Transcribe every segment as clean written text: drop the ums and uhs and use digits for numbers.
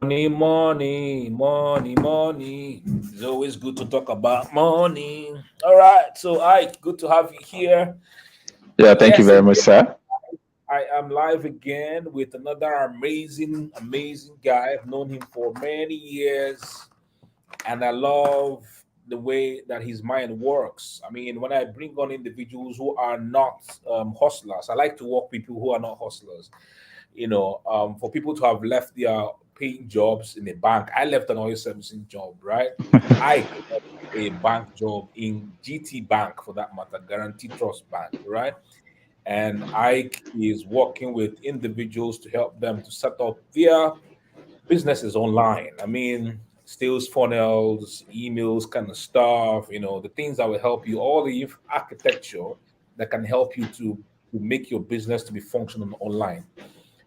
Money, money, money, money. It's always good to talk about money. All right, so good to have you here. Yeah, thank you Yes, very much, again, sir. I am live again with another amazing guy. I've known him for many years, and I love the way that his mind works. I mean, when I bring on individuals who are not hustlers, I like to work with people who are not hustlers. For people to have left their paying jobs in a bank. I left an oil servicing job, right? I left a bank job in GT Bank, for that matter, Guarantee Trust Bank, right? And Ike is working with individuals to help them to set up their businesses online. I mean, sales funnels, emails, kind of stuff, the things that will help you, all the architecture that can help you to make your business to be functional online.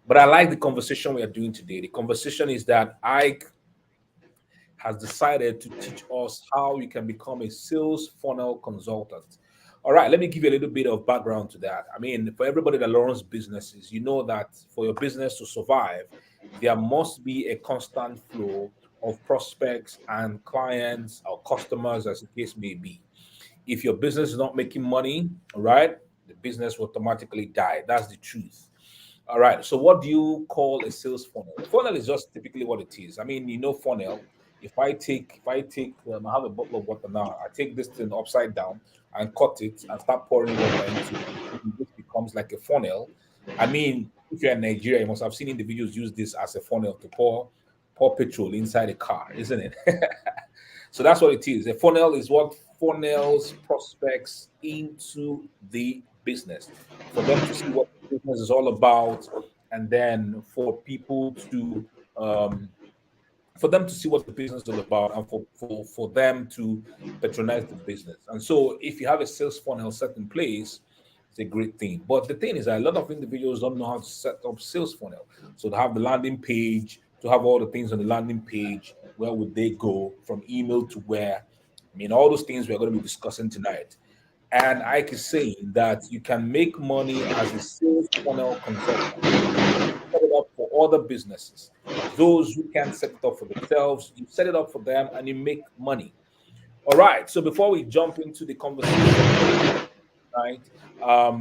But I like the conversation we are doing today. The conversation is that Ike has decided to teach us how you can become a sales funnel consultant. All right, let me give you a little bit of background to that. I mean, for everybody that runs businesses, you know that for your business to survive, there must be a constant flow of prospects and clients or customers, as the case may be. If your business is not making money, all right, the business will automatically die. That's the truth. All right. So, what do you call a sales funnel? A funnel is just typically what it is. I mean, funnel. I have a bottle of water now. I take this thing upside down and cut it and start pouring water into it. This becomes like a funnel. I mean, if you're in Nigeria, you must have seen individuals use this as a funnel to pour petrol inside a car, isn't it? So that's what it is. A funnel is what funnels prospects into the business for them to see what the business is all about, and then um, for them to see what the business is all about, and for them to patronize the business. And so, if you have a sales funnel set in place, it's a great thing. But the thing is that a lot of individuals don't know how to set up sales funnel. So to have the landing page, to have all the things on the landing page, where would they go from email to where? I mean, all those things we're going to be discussing tonight. And I can say that you can make money as a sales funnel consultant. Set it up for other businesses. Those who can't set it up for themselves, you set it up for them and you make money. All right. So before we jump into the conversation, right?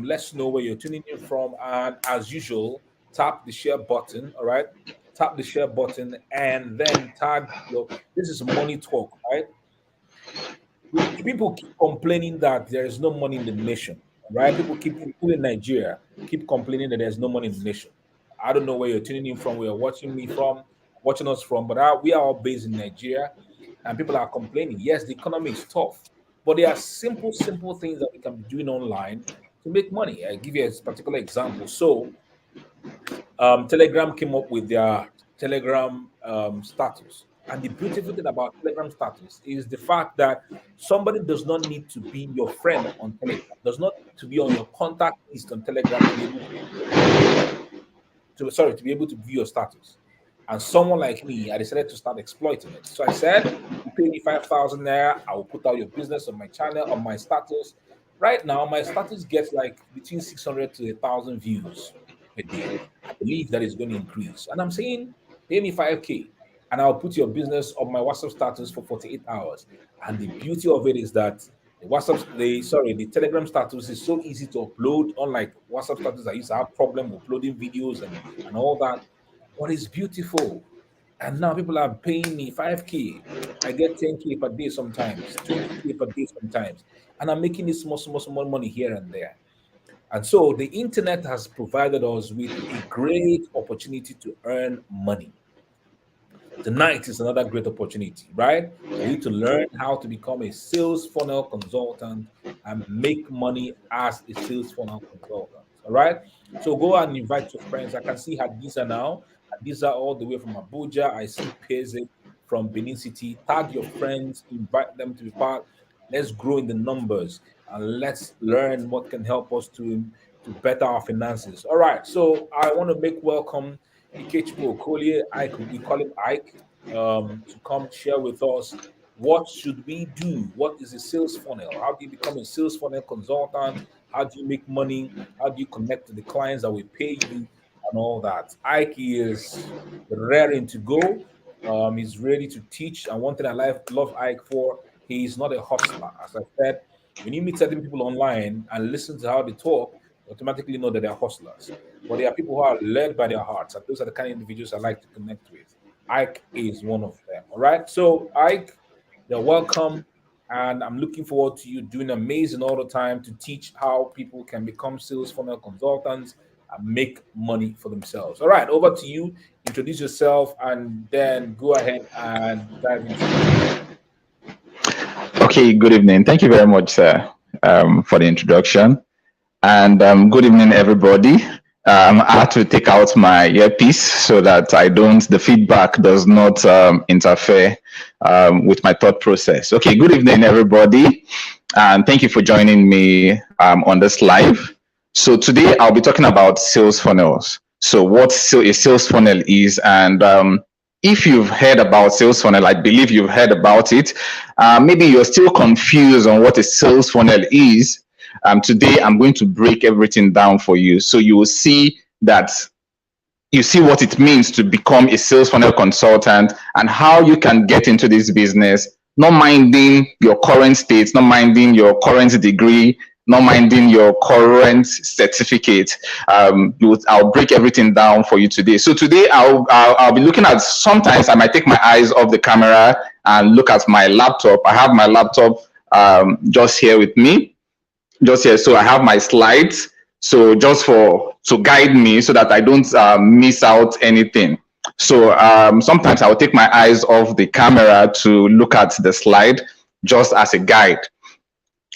Let's know where you're tuning in from. And as usual, tap the share button. All right. Tap the share button and then tag your. This is money talk, right? People keep complaining that there is no money in the nation, right? People in Nigeria keep complaining that there's no money in the nation. I don't know where you're tuning in from, where you're watching us from, but we are all based in Nigeria, and people are complaining. Yes, the economy is tough, but there are simple things that we can be doing online to make money. I give you a particular example. So, Telegram came up with their Telegram status. And the beautiful thing about Telegram status is the fact that somebody does not need to be your friend on Telegram, does not need to be on your contact list on Telegram to be able to be able to view your status. And someone like me, I decided to start exploiting it. So I said, you pay me 5,000 naira, I will put out your business on my channel, on my status. Right now, my status gets like between 600 to 1,000 views a day. I believe that is going to increase. And I'm saying, pay me 5K and I'll put your business on my WhatsApp status for 48 hours. And the beauty of it is that the Telegram status is so easy to upload, unlike WhatsApp status. I used to have problem uploading videos and all that. But it's beautiful. And now people are paying me 5K. I get 10K per day sometimes, 20K per day sometimes. And I'm making this small money here and there. And so the internet has provided us with a great opportunity to earn money. Tonight is another great opportunity, right? For you to learn how to become a sales funnel consultant and make money as a sales funnel consultant. All right. So go and invite your friends. I can see Hadiza now. Hadiza all the way from Abuja. I see Peze from Benin City. Tag your friends, invite them to be part. Let's grow in the numbers and let's learn what can help us to better our finances. All right. So I want to make welcome Ikechukwu Okolie, Ike, we call him Ike, to come share with us what should we do? What is a sales funnel? How do you become a sales funnel consultant? How do you make money? How do you connect to the clients that will pay you and all that? Ike is raring to go. He's ready to teach. And one thing I love Ike for, he's not a hustler. As I said, when you meet certain people online and listen to how they talk, you automatically know that they're hustlers. But there are people who are led by their hearts, and those are the kind of individuals I like to connect with. Ike is one of them. All right. So, Ike, you're welcome. And I'm looking forward to you doing amazing all the time to teach how people can become sales funnel consultants and make money for themselves. All right, over to you. Introduce yourself and then go ahead and dive into it. Okay, good evening. Thank you very much, sir, for the introduction. And good evening, everybody. I had to take out my earpiece so that the feedback does not interfere with my thought process. Okay, good evening, everybody. And thank you for joining me on this live. So today I'll be talking about sales funnels. So what a sales funnel is, and if you've heard about sales funnel, I believe you've heard about it. Maybe you're still confused on what a sales funnel is. Today, I'm going to break everything down for you. So you will see what it means to become a sales funnel consultant and how you can get into this business, not minding your current state, not minding your current degree, not minding your current certificate. I'll break everything down for you today. So today I'll be looking at, sometimes I might take my eyes off the camera and look at my laptop. I have my laptop just here with me. Just here, so I have my slides, so just to guide me so that I don't miss out anything. So sometimes I'll take my eyes off the camera to look at the slide just as a guide.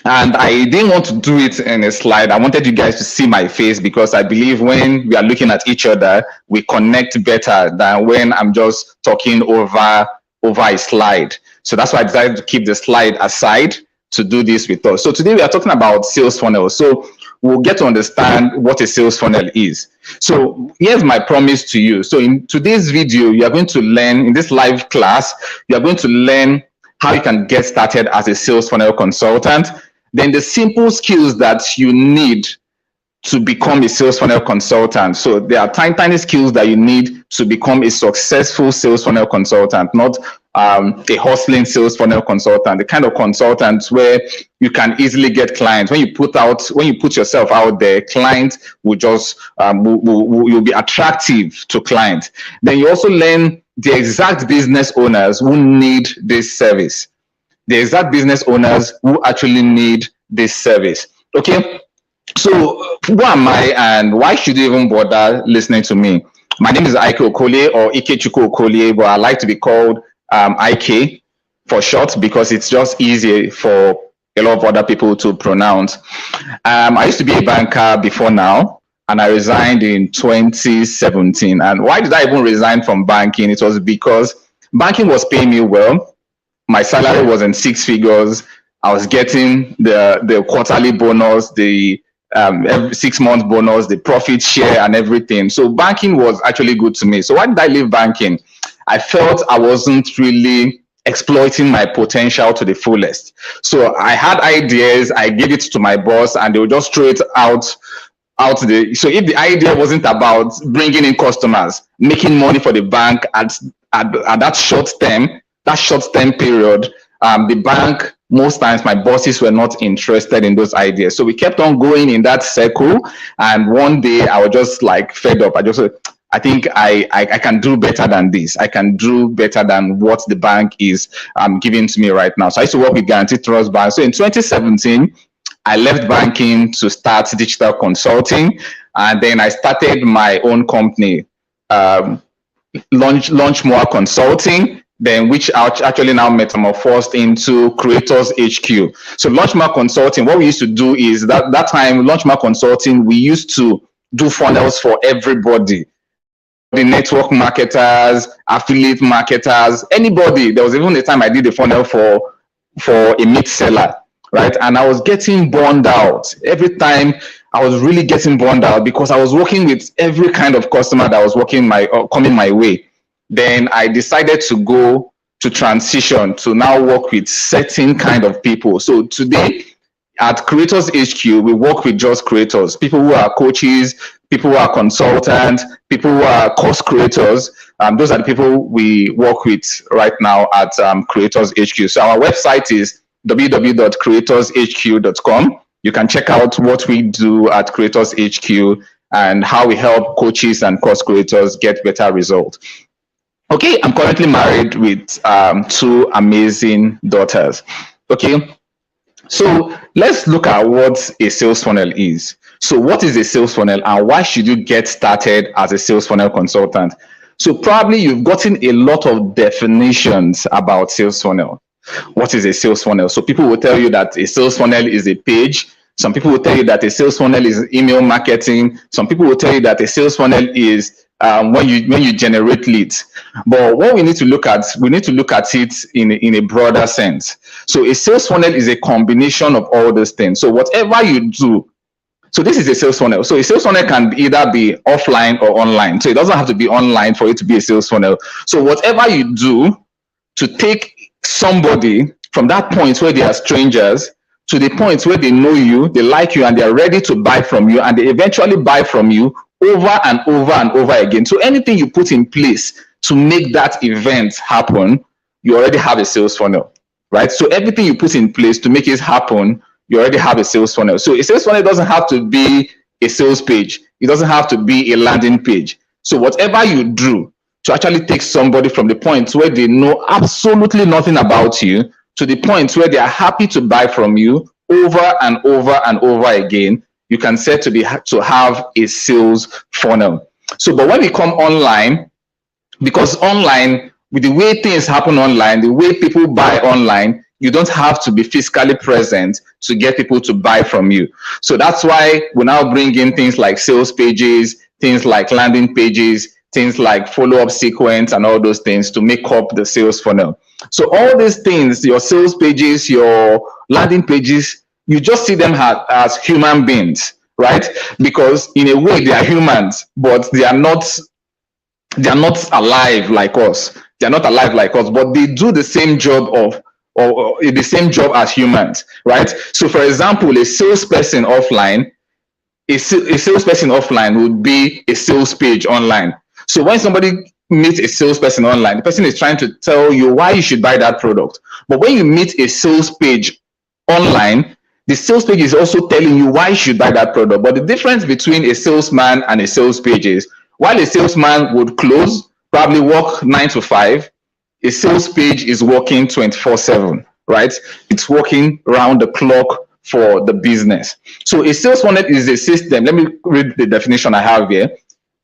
And I didn't want to do it in a slide. I wanted you guys to see my face, because I believe when we are looking at each other, we connect better than when I'm just talking over a slide. So that's why I decided to keep the slide aside to do this with us. So today we are talking about sales funnel. So we'll get to understand what a sales funnel is. So here's my promise to you. So in today's video, you are going to learn, in this live class, you are going to learn how you can get started as a sales funnel consultant. Then the simple skills that you need to become a sales funnel consultant. So there are tiny skills that you need to become a successful sales funnel consultant, not a hustling sales funnel consultant, the kind of consultant where you can easily get clients. When you put yourself out there, clients will just you'll be attractive to clients. Then you also learn the exact business owners who need this service, the exact business owners who actually need this service. Okay. So who am I and why should you even bother listening to me? My name is Ikechukwu Okolie, or Ikechukwu Okolie, but I like to be called IK for short, because it's just easy for a lot of other people to pronounce. I used to be a banker before now, and I resigned in 2017. And why did I even resign from banking? It was because banking was paying me well. My salary was in six figures. I was getting the quarterly bonus, the every 6 month bonus, the profit share and everything. So banking was actually good to me. So why did I leave banking? I felt I wasn't really exploiting my potential to the fullest. So I had ideas, I gave it to my boss, and they would just throw it out. So if the idea wasn't about bringing in customers, making money for the bank at that short term period, the bank, most times my bosses were not interested in those ideas. So we kept on going in that circle. And one day I was just like fed up. I think I can do better than this. I can do better than what the bank is giving to me right now. So I used to work with Guaranteed Trust Bank. So in 2017, I left banking to start digital consulting. And then I started my own company, Launch More Consulting, then which actually now metamorphosed into Creators HQ. So Launch More Consulting, what we used to do is that time, Launch More Consulting, we used to do funnels for everybody. The network marketers, affiliate marketers, anybody. There was even a time I did a funnel for a meat seller, right? And I was getting burned out. Every time I was really getting burned out because I was working with every kind of customer that was coming my way. Then I decided to transition to now work with certain kind of people. So today at Creators HQ, we work with just creators, people who are coaches, people who are consultants, people who are course creators, Those are the people we work with right now at Creators HQ. So our website is www.creatorshq.com. You can check out what we do at Creators HQ and how we help coaches and course creators get better results. Okay, I'm currently married with two amazing daughters. Okay, so let's look at what a sales funnel is. So what is a sales funnel and why should you get started as a sales funnel consultant? So probably you've gotten a lot of definitions about sales funnel. What is a sales funnel? So people will tell you that a sales funnel is a page. Some people will tell you that a sales funnel is email marketing. Some people will tell you that a sales funnel is when you generate leads. But what we need to look at it in a broader sense. So a sales funnel is a combination of all those things. So whatever you do, so this is a sales funnel. So a sales funnel can either be offline or online. So it doesn't have to be online for it to be a sales funnel. So whatever you do to take somebody from that point where they are strangers to the point where they know you, they like you, and they are ready to buy from you, and they eventually buy from you over and over and over again. So anything you put in place to make that event happen, you already have a sales funnel, right? So everything you put in place to make it happen, you already have a sales funnel. So a sales funnel doesn't have to be a sales page. It doesn't have to be a landing page. So whatever you do to actually take somebody from the point where they know absolutely nothing about you to the point where they are happy to buy from you over and over and over again, you can set to have a sales funnel. So, but when we come online, because online, with the way things happen online, the way people buy online, you don't have to be physically present to get people to buy from you. So that's why we now bring in things like sales pages, things like landing pages, things like follow-up sequence and all those things to make up the sales funnel. So all these things, your sales pages, your landing pages, you just see them as human beings, right? Because in a way they are humans, but they are not alive like us. They are not alive like us, but they do the same job or the same job as humans, right? So for example, a salesperson offline would be a sales page online. So when somebody meets a salesperson online, the person is trying to tell you why you should buy that product. But when you meet a sales page online, the sales page is also telling you why you should buy that product. But the difference between a salesman and a sales page is, while a salesman would close, probably work 9 to 5, a sales page is working 24/7, right? It's working round the clock for the business. So a sales funnel is a system. Let me read the definition I have here.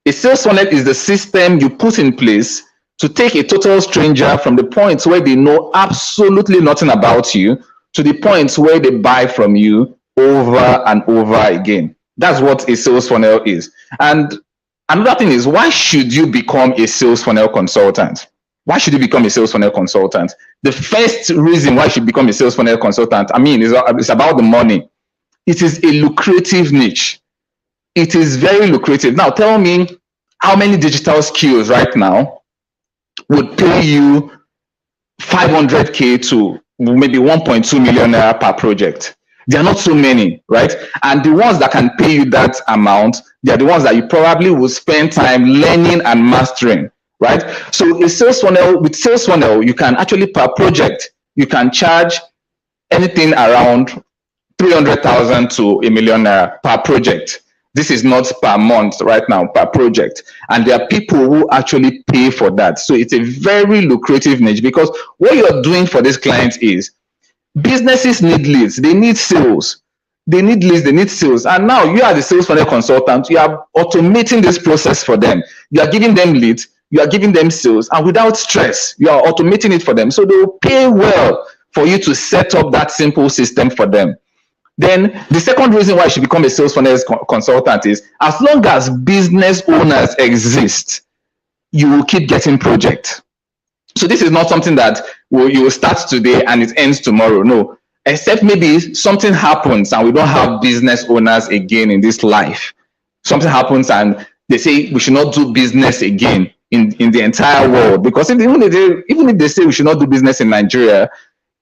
A sales funnel is the system you put in place to take a total stranger from the point where they know absolutely nothing about you to the point where they buy from you over and over again. That's what a sales funnel is. And another thing is, why should you become a sales funnel consultant? Why should you become a sales funnel consultant? The first reason why you should become a sales funnel consultant, it's about the money. It is a lucrative niche. It is very lucrative. Now, tell me how many digital skills right now would pay you 500K to maybe 1.2 million naira per project. There are not so many, right? And the ones that can pay you that amount, they are the ones that you probably will spend time learning and mastering, right? So with sales funnel, you can actually, per project, you can charge anything around 300,000 to a million naira per project. This is not per month right now, per project. And there are people who actually pay for that. So it's a very lucrative niche, because what you're doing for this client is, businesses need leads, they need sales. They need leads, they need sales. And now you are the sales funnel consultant, you are automating this process for them. You are giving them leads, you are giving them sales, and without stress, you are automating it for them. So they will pay well for you to set up that simple system for them. Then the second reason why you should become a sales funnel consultant is, as long as business owners exist, you will keep getting projects. So this is not something that you will start today and it ends tomorrow. No, except maybe something happens and we don't have business owners again in this life. Something happens and they say we should not do business again in the entire world. Because even if they say we should not do business in Nigeria,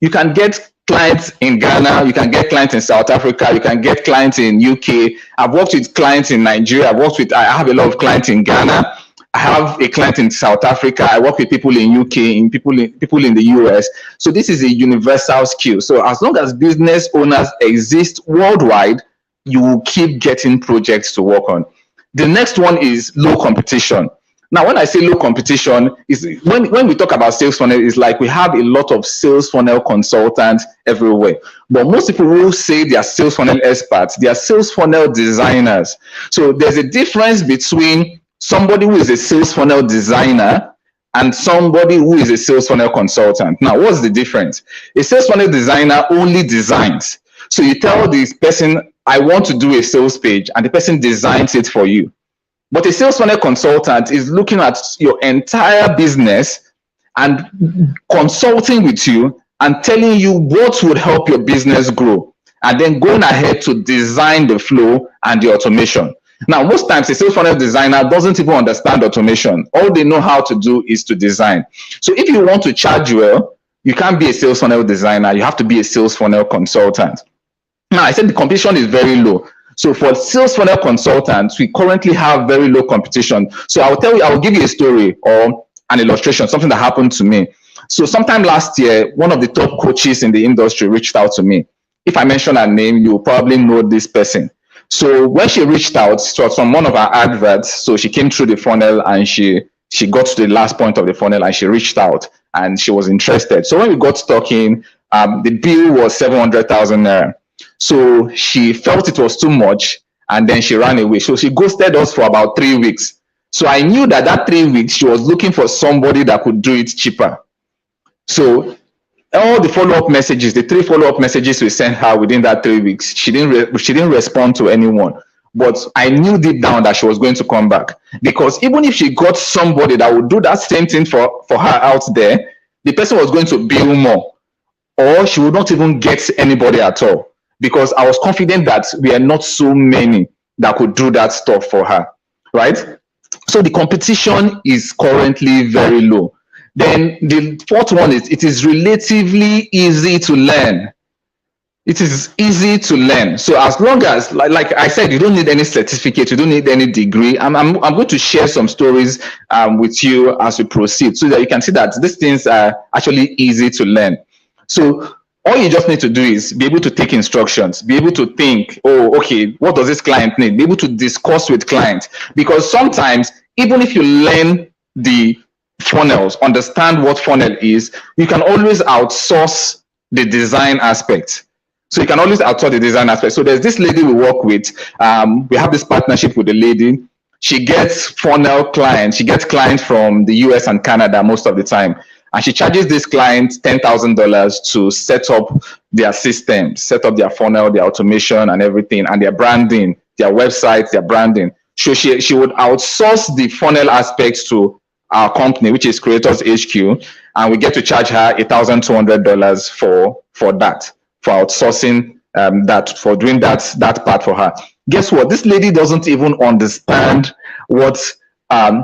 you can get clients in Ghana, you can get clients in South Africa, you can get clients in UK. I've worked with clients in Nigeria. I have a lot of clients in Ghana. I have a client in South Africa. I work with people in UK, people in the US. So this is a universal skill. So as long as business owners exist worldwide, you will keep getting projects to work on. The next one is low competition. Now, when I say low competition, is when we talk about sales funnel, it's like we have a lot of sales funnel consultants everywhere. But most people who say they are sales funnel experts, they are sales funnel designers. So there's a difference between somebody who is a sales funnel designer and somebody who is a sales funnel consultant. Now, what's the difference? A sales funnel designer only designs. So you tell this person, I want to do a sales page, and the person designs it for you. But a sales funnel consultant is looking at your entire business and consulting with you and telling you what would help your business grow, and then going ahead to design the flow and the automation. Now, most times a sales funnel designer doesn't even understand automation. All they know how to do is to design. So if you want to charge well, you can't be a sales funnel designer. You have to be a sales funnel consultant. Now, I said the competition is very low. So for sales funnel consultants, we currently have very low competition. So I'll give you a story or an illustration, something that happened to me. So sometime last year, one of the top coaches in the industry reached out to me. If I mention her name, you probably know this person. So when she reached out, it was from one of our adverts. So she came through the funnel and she got to the last point of the funnel and she reached out and she was interested. So when we got talking, the bill was 700,000 naira. So she felt it was too much and then she ran away. So she ghosted us for about 3 weeks. So I knew that 3 weeks she was looking for somebody that could do it cheaper. So all the follow-up messages, the 3 follow-up messages we sent her within that 3 weeks, she didn't respond to anyone. But I knew deep down that she was going to come back, because even if she got somebody that would do that same thing for her out there, the person was going to bill more, or she would not even get anybody at all, because I was confident that we are not so many that could do that stuff for her, right? So the competition is currently very low. Then the fourth one is it is relatively easy to learn. It is easy to learn. So as long as, like I said, you don't need any certificate, you don't need any degree. I'm going to share some stories with you as we proceed, so that you can see that these things are actually easy to learn. So all you just need to do is be able to take instructions, be able to think, oh, okay, what does this client need? Be able to discuss with clients, because sometimes even if you learn the funnels, understand what funnel is, you can always outsource the design aspect. So you can always outsource the design aspect. So there's this lady we work with. We have this partnership with the lady. She gets funnel clients. She gets clients from the US and Canada most of the time. And she charges these clients $10,000 to set up their system, set up their funnel, their automation and everything, and their branding, their website, their branding. So she would outsource the funnel aspects to our company, which is Creators HQ, and we get to charge her $1,200 for that, for outsourcing that, for doing that part for her. Guess what? This lady doesn't even understand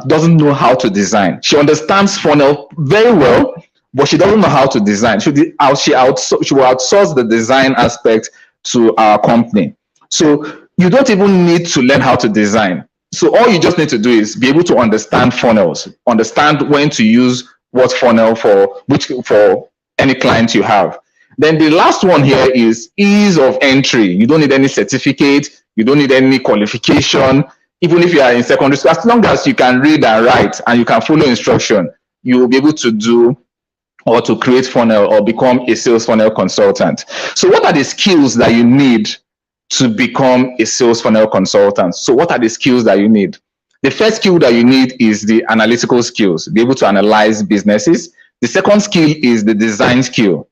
doesn't know how to design. She understands funnel very well, but she doesn't know how to design. She will outsource the design aspect to our company. So you don't even need to learn how to design. So all you just need to do is be able to understand funnels, understand when to use what funnel for any client you have. Then the last one here is ease of entry. You don't need any certificate. You don't need any qualification. Even if you are in secondary school, as long as you can read and write and you can follow instruction, you will be able to do or to create funnel or become a sales funnel consultant. So what are the skills that you need to become a sales funnel consultant? So what are the skills that you need? The first skill that you need is the analytical skills, be able to analyze businesses. The second skill is the design skill.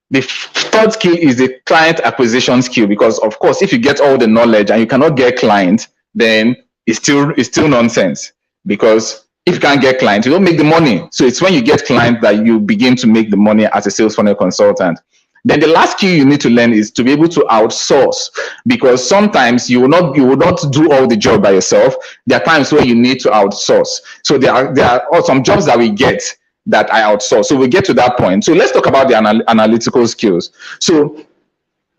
The third skill is the client acquisition skill, because of course, if you get all the knowledge and you cannot get clients, then it's still nonsense, because if you can't get clients, you don't make the money. So it's when you get clients that you begin to make the money as a sales funnel consultant. Then the last skill you need to learn is to be able to outsource, because sometimes you will not do all the job by yourself. There are times where you need to outsource. So there are some jobs that we get that I outsource. So we'll get to that point. So let's talk about the analytical skills. So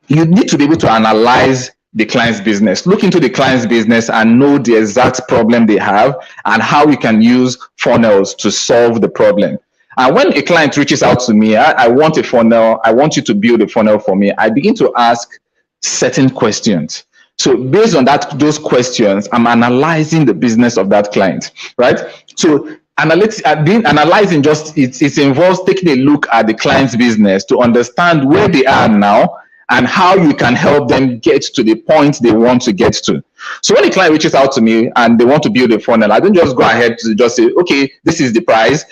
you need to be able to analyze the client's business. Look into the client's business and know the exact problem they have and how you can use funnels to solve the problem. And when a client reaches out to me, I want a funnel, I want you to build a funnel for me, I begin to ask certain questions. So based on those questions, I'm analyzing the business of that client, right? So analyzing just it involves taking a look at the client's business to understand where they are now and how you can help them get to the point they want to get to. So when a client reaches out to me and they want to build a funnel, I don't just go ahead to just say, okay, this is the price.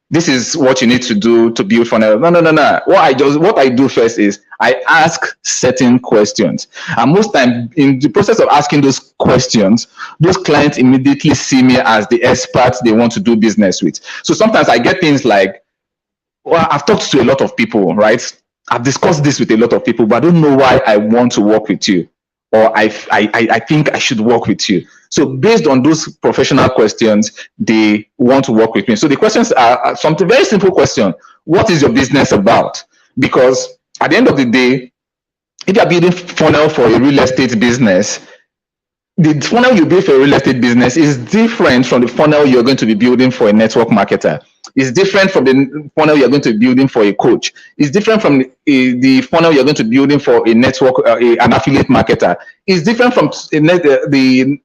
This is what you need to do to build funnel. No. What I do first is I ask certain questions. And most time in the process of asking those questions, those clients immediately see me as the expert they want to do business with. So sometimes I get things like, well, I've talked to a lot of people, right? I've discussed this with a lot of people, but I don't know why I want to work with you, or I think I should work with you. So based on those professional questions, they want to work with me. So the questions are something very simple question. What is your business about? Because at the end of the day, if you're building funnel for a real estate business, the funnel you build for a real estate business is different from the funnel you're going to be building for a network marketer. It's different from the funnel you're going to be building for a coach. It's different from the funnel you're going to be building for a network, an affiliate marketer. It's different from the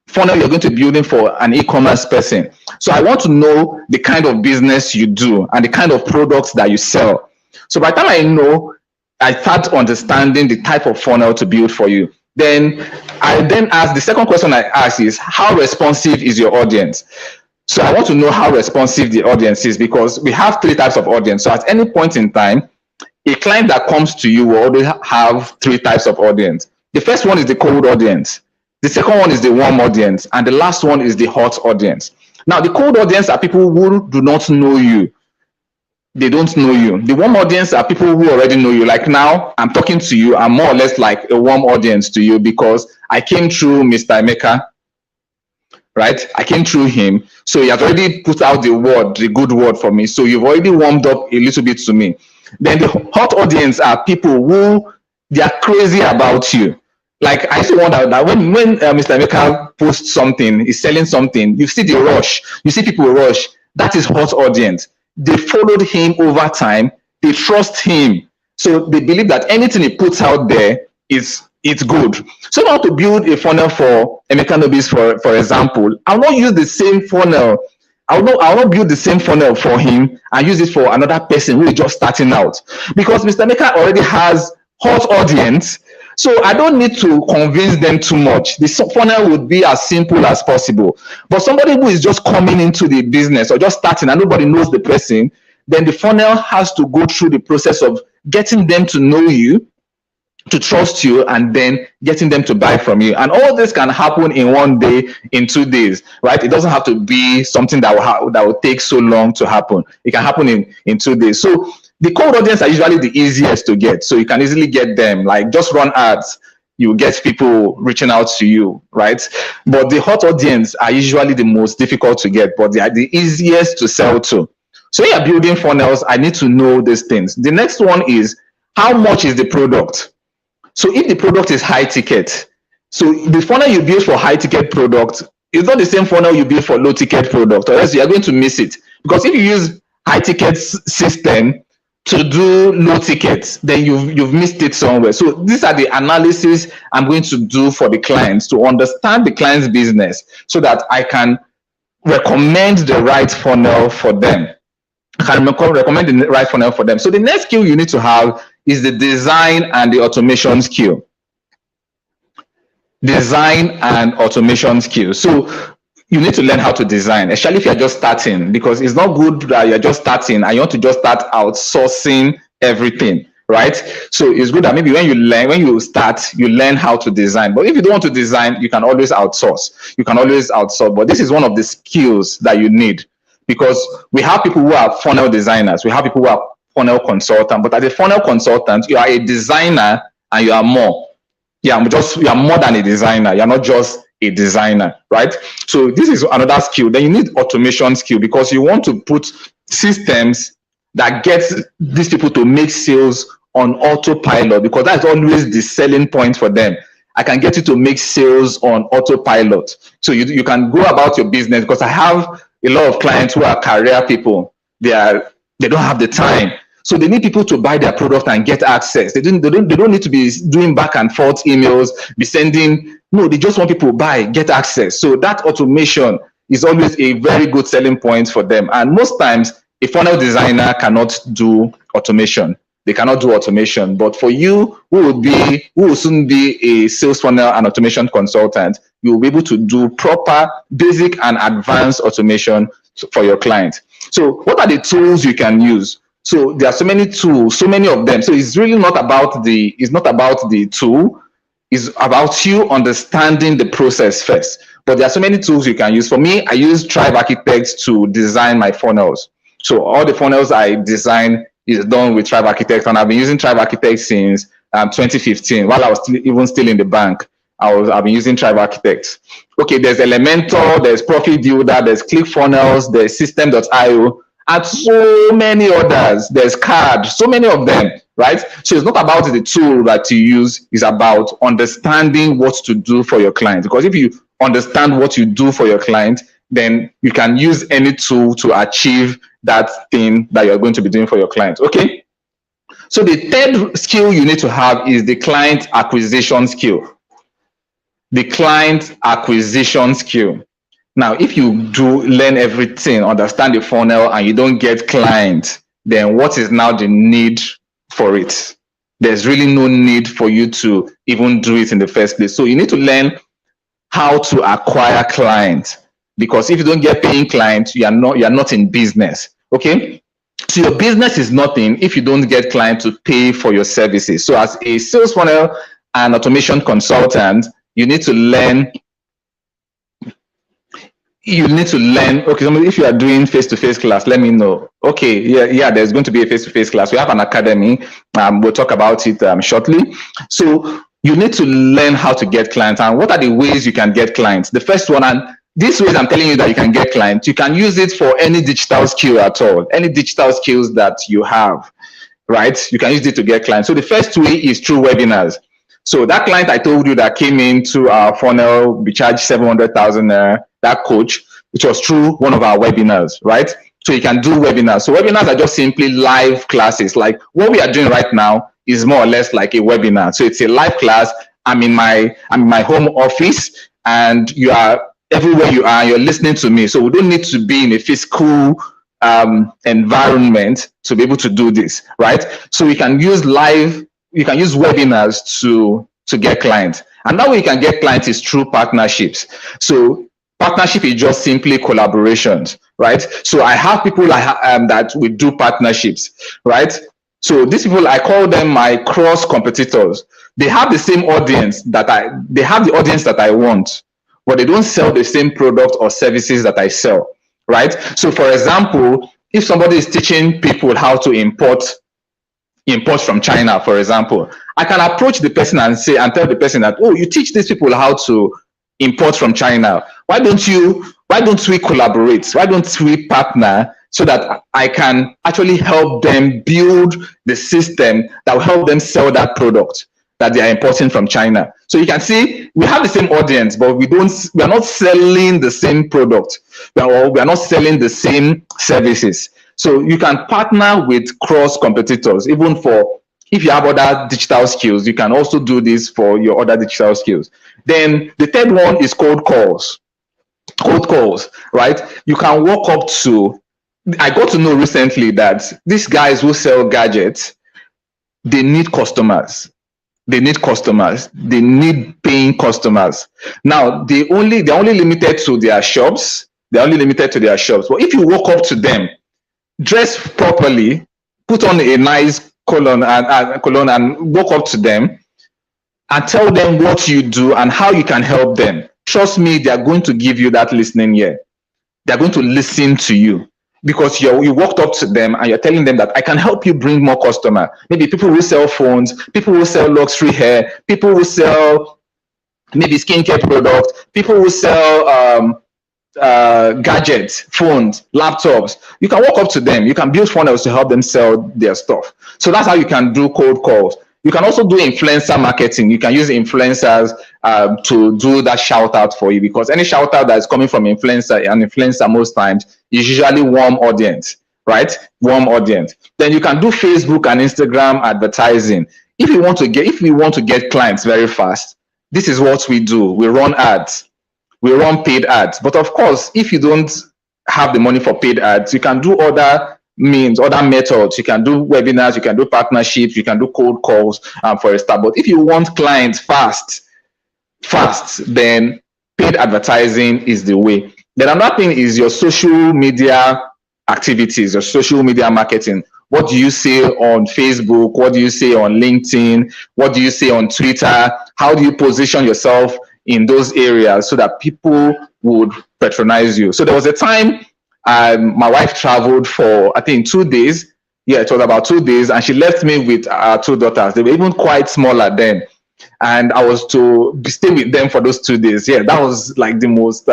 funnel you're going to be building for an e-commerce person. So I want to know the kind of business you do and the kind of products that you sell. So by the time I know, I start understanding the type of funnel to build for you. Then I ask, the second question I ask is, how responsive is your audience? So I want to know how responsive the audience is, because we have 3 types of audience. So at any point in time, a client that comes to you will always have 3 types of audience. The first one is the cold audience. The second one is the warm audience. And the last one is the hot audience. Now, the cold audience are people who do not know you. They don't know you. The warm audience are people who already know you. Like now, I'm talking to you. I'm more or less like a warm audience to you because I came through Mr. Emeka, right? I came through him. So he has already put out the good word for me. So you've already warmed up a little bit to me. Then the hot audience are people who, they are crazy about you. Like I used to wonder that when Mr. Emeka posts something, he's selling something, you see the rush. You see people rush. That is hot audience. They followed him over time. They trust him. So they believe that anything he puts out there it's good. So now to build a funnel for Emeka Nobis, for example, I'll not use the same funnel. I'll not build the same funnel for him and use it for another person who is just starting out. Because Mr. Emeka already has hot audience. So I don't need to convince them too much. The funnel would be as simple as possible. But somebody who is just coming into the business or just starting and nobody knows the person, then the funnel has to go through the process of getting them to know you, to trust you, and then getting them to buy from you. And all this can happen in 1 day, in 2 days, right? It doesn't have to be something that will take so long to happen. It can happen in 2 days. So the cold audience are usually the easiest to get. So you can easily get them, like just run ads. You get people reaching out to you, right? But the hot audience are usually the most difficult to get, but they are the easiest to sell to. So when you're building funnels, I need to know these things. The next one is, how much is the product? So if the product is high ticket, so the funnel you build for high ticket product is not the same funnel you build for low ticket product, or else you are going to miss it. Because if you use high ticket system to do low tickets, then you've missed it somewhere. So these are the analysis I'm going to do for the clients to understand the client's business so that I can recommend the right funnel for them. I can recommend the right funnel for them. So the next skill you need to have is the design and the automation skill. Design and automation skill. So you need to learn how to design, especially if you're just starting, because it's not good that you're just starting and you want to just start outsourcing everything, right? So it's good that maybe when you start, you learn how to design. But if you don't want to design, you can always outsource. You can always outsource. But this is one of the skills that you need, because we have people who are funnel designers. We have people who are funnel consultants. But as a funnel consultant, you are a designer and you are more. You are more than a designer. You're not just a designer, right? So this is another skill. Then you need automation skill, because you want to put systems that get these people to make sales on autopilot, because that's always the selling point for them. I can get you to make sales on autopilot. So you can go about your business, because I have a lot of clients who are career people. They don't have the time. So they need people to buy their product and get access. They don't need to be doing back and forth emails, be sending. No, they just want people to buy, get access. So that automation is always a very good selling point for them. And most times, a funnel designer cannot do automation. They cannot do automation. But for you, who will soon be a sales funnel and automation consultant, you will be able to do proper, basic, and advanced automation for your client. So what are the tools you can use? So there are so many tools, so many of them. So it's really not about the tool. It's about you understanding the process first. But there are so many tools you can use. For me, I use Tribe Architects to design my funnels. So all the funnels I design is done with Tribe Architects, and I've been using Tribe Architects since 2015. While I was still in the bank, I've been using Tribe Architects. Okay, there's Elementor, there's Profit Builder, there's ClickFunnels, there's System.io, and so many others. There's Card, so many of them, right? So it's not about the tool that you use, it's about understanding what to do for your client. Because if you understand what you do for your client, then you can use any tool to achieve that thing that you're going to be doing for your client. Okay. So the third skill you need to have is the client acquisition skill. The client acquisition skill. Now, if you do learn everything, understand the funnel, and you don't get clients, then what is now the need for it? There's really no need for you to even do it in the first place. So you need to learn how to acquire clients, because if you don't get paying clients, you're not in business. Okay. So your business is nothing if you don't get clients to pay for your services. So as a sales funnel and automation consultant, you need to learn. Okay, so if you are doing face-to-face class, let me know. Okay, yeah, there's going to be a face-to-face class. We have an academy. We'll talk about it shortly. So you need to learn how to get clients. And what are the ways you can get clients? The first one, and these ways I'm telling you that you can get clients, you can use it for any digital skill at all, any digital skills that you have, right? You can use it to get clients. So the first way is through webinars. So that client I told you that came into our funnel, we charged 700,000, that coach, which was through one of our webinars, right? So you can do webinars. So webinars are just simply live classes. Like what we are doing right now is more or less like a webinar. So it's a live class. I'm in my home office, and you are everywhere you are, you're listening to me. So we don't need to be in a physical environment to be able to do this, right? So we can use webinars to get clients. Another way you can get clients is through partnerships. So partnership is just simply collaborations, right? So I have people that we do partnerships, right? So these people, I call them my cross competitors. They have the same audience that I want, but they don't sell the same product or services that I sell, right? So for example, if somebody is teaching people how to import from China, for example, I can approach the person and tell the person that, oh, you teach these people how to import from China. Why don't we collaborate? Why don't we partner so that I can actually help them build the system that will help them sell that product that they are importing from China? So you can see we have the same audience, but we are not selling the same product, or we are not selling the same services. So you can partner with cross competitors. Even for if you have other digital skills, you can also do this for your other digital skills. Then the third one is cold calls. Cold calls, right? You can walk up to, I got to know recently that these guys who sell gadgets, they need customers. They need paying customers. Now they're only limited to their shops. But if you walk up to them, dress properly, put on a nice cologne and walk up to them and tell them what you do and how you can help them, trust me, they are going to give you that listening ear. They're going to listen to you because you walked up to them and you're telling them that I can help you bring more customer. Maybe people who sell phones, people who sell luxury hair, people who sell maybe skincare products, people who sell gadgets, phones, laptops. You can walk up to them. You can build funnels to help them sell their stuff. So that's how you can do cold calls. You can also do influencer marketing. You can use influencers to do that shout out for you, because any shout out that is coming from an influencer most times is usually warm audience, right? Warm audience. Then you can do Facebook and Instagram advertising. If you want to get clients very fast, this is what we do. We run ads. We run paid ads. But of course, if you don't have the money for paid ads, you can do other means, other methods. You can do webinars, you can do partnerships, you can do cold calls for a start. But if you want clients fast, then paid advertising is the way. Then another thing is your social media activities, your social media marketing. What do you say on Facebook? What do you say on LinkedIn? What do you say on Twitter? How do you position yourself in those areas so that people would patronize you? So there was a time my wife traveled for, I think, 2 days. Yeah, it was about 2 days, and she left me with our 2 daughters. They were even quite smaller then, and I was to stay with them for those 2 days. Yeah, that was like the most.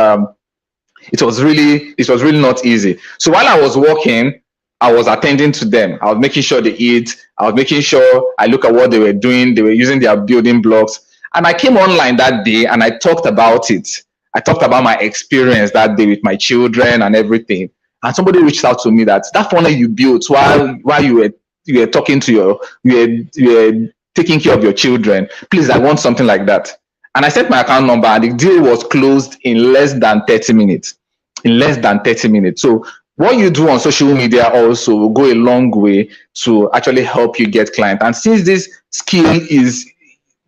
It was really not easy. So while I was working, I was attending to them. I was making sure they eat. I was making sure I look at what they were doing. They were using their building blocks. And I came online that day and I talked about it. I talked about my experience that day with my children and everything. And somebody reached out to me that funnel you built while you were talking to you were taking care of your children. Please, I want something like that. And I sent my account number, and the deal was closed in less than 30 minutes. In less than 30 minutes. So what you do on social media also will go a long way to actually help you get clients. And since this skill is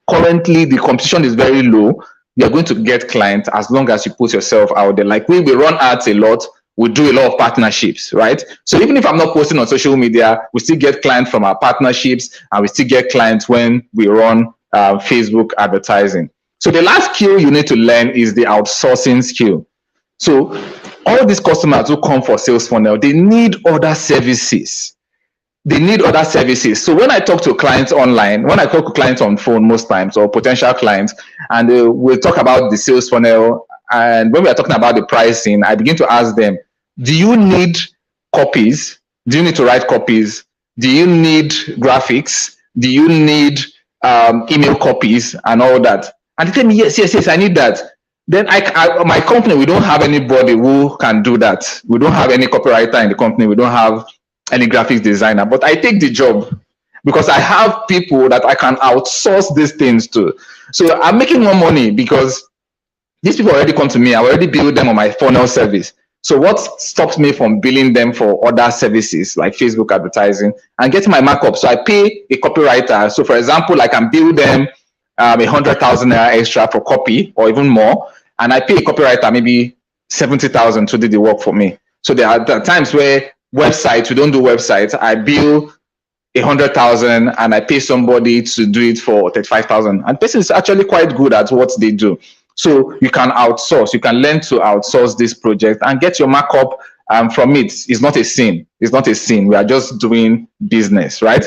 currently, the competition is very low, you're going to get clients as long as you put yourself out there. Like we run ads a lot. We do a lot of partnerships, right? So even if I'm not posting on social media, we still get clients from our partnerships, and we still get clients when we run Facebook advertising. So the last skill you need to learn is the outsourcing skill. So all these customers who come for sales funnel, they need other services. So when I talk to clients online, when I talk to clients on phone most times, or potential clients, and we'll talk about the sales funnel, and when we are talking about the pricing, I begin to ask them, do you need copies? Do you need to write copies? Do you need graphics? Do you need email copies and all that? And they tell me, yes, I need that. Then my company, we don't have anybody who can do that. We don't have any copywriter in the company. We don't have any graphics designer, but I take the job because I have people that I can outsource these things to. So I'm making more money because these people already come to me. I already build them on my funnel service. So what stops me from billing them for other services like Facebook advertising and getting my markup? So I pay a copywriter. So for example, I can bill them 100,000 naira extra for copy or even more, and I pay a copywriter maybe 70,000 to do the work for me. So there are times where websites, we don't do websites, I bill 100,000 and I pay somebody to do it for 35,000, and person is actually quite good at what they do. So you can outsource, you can learn to outsource this project and get your markup from it. It's not a sin. We are just doing business, right?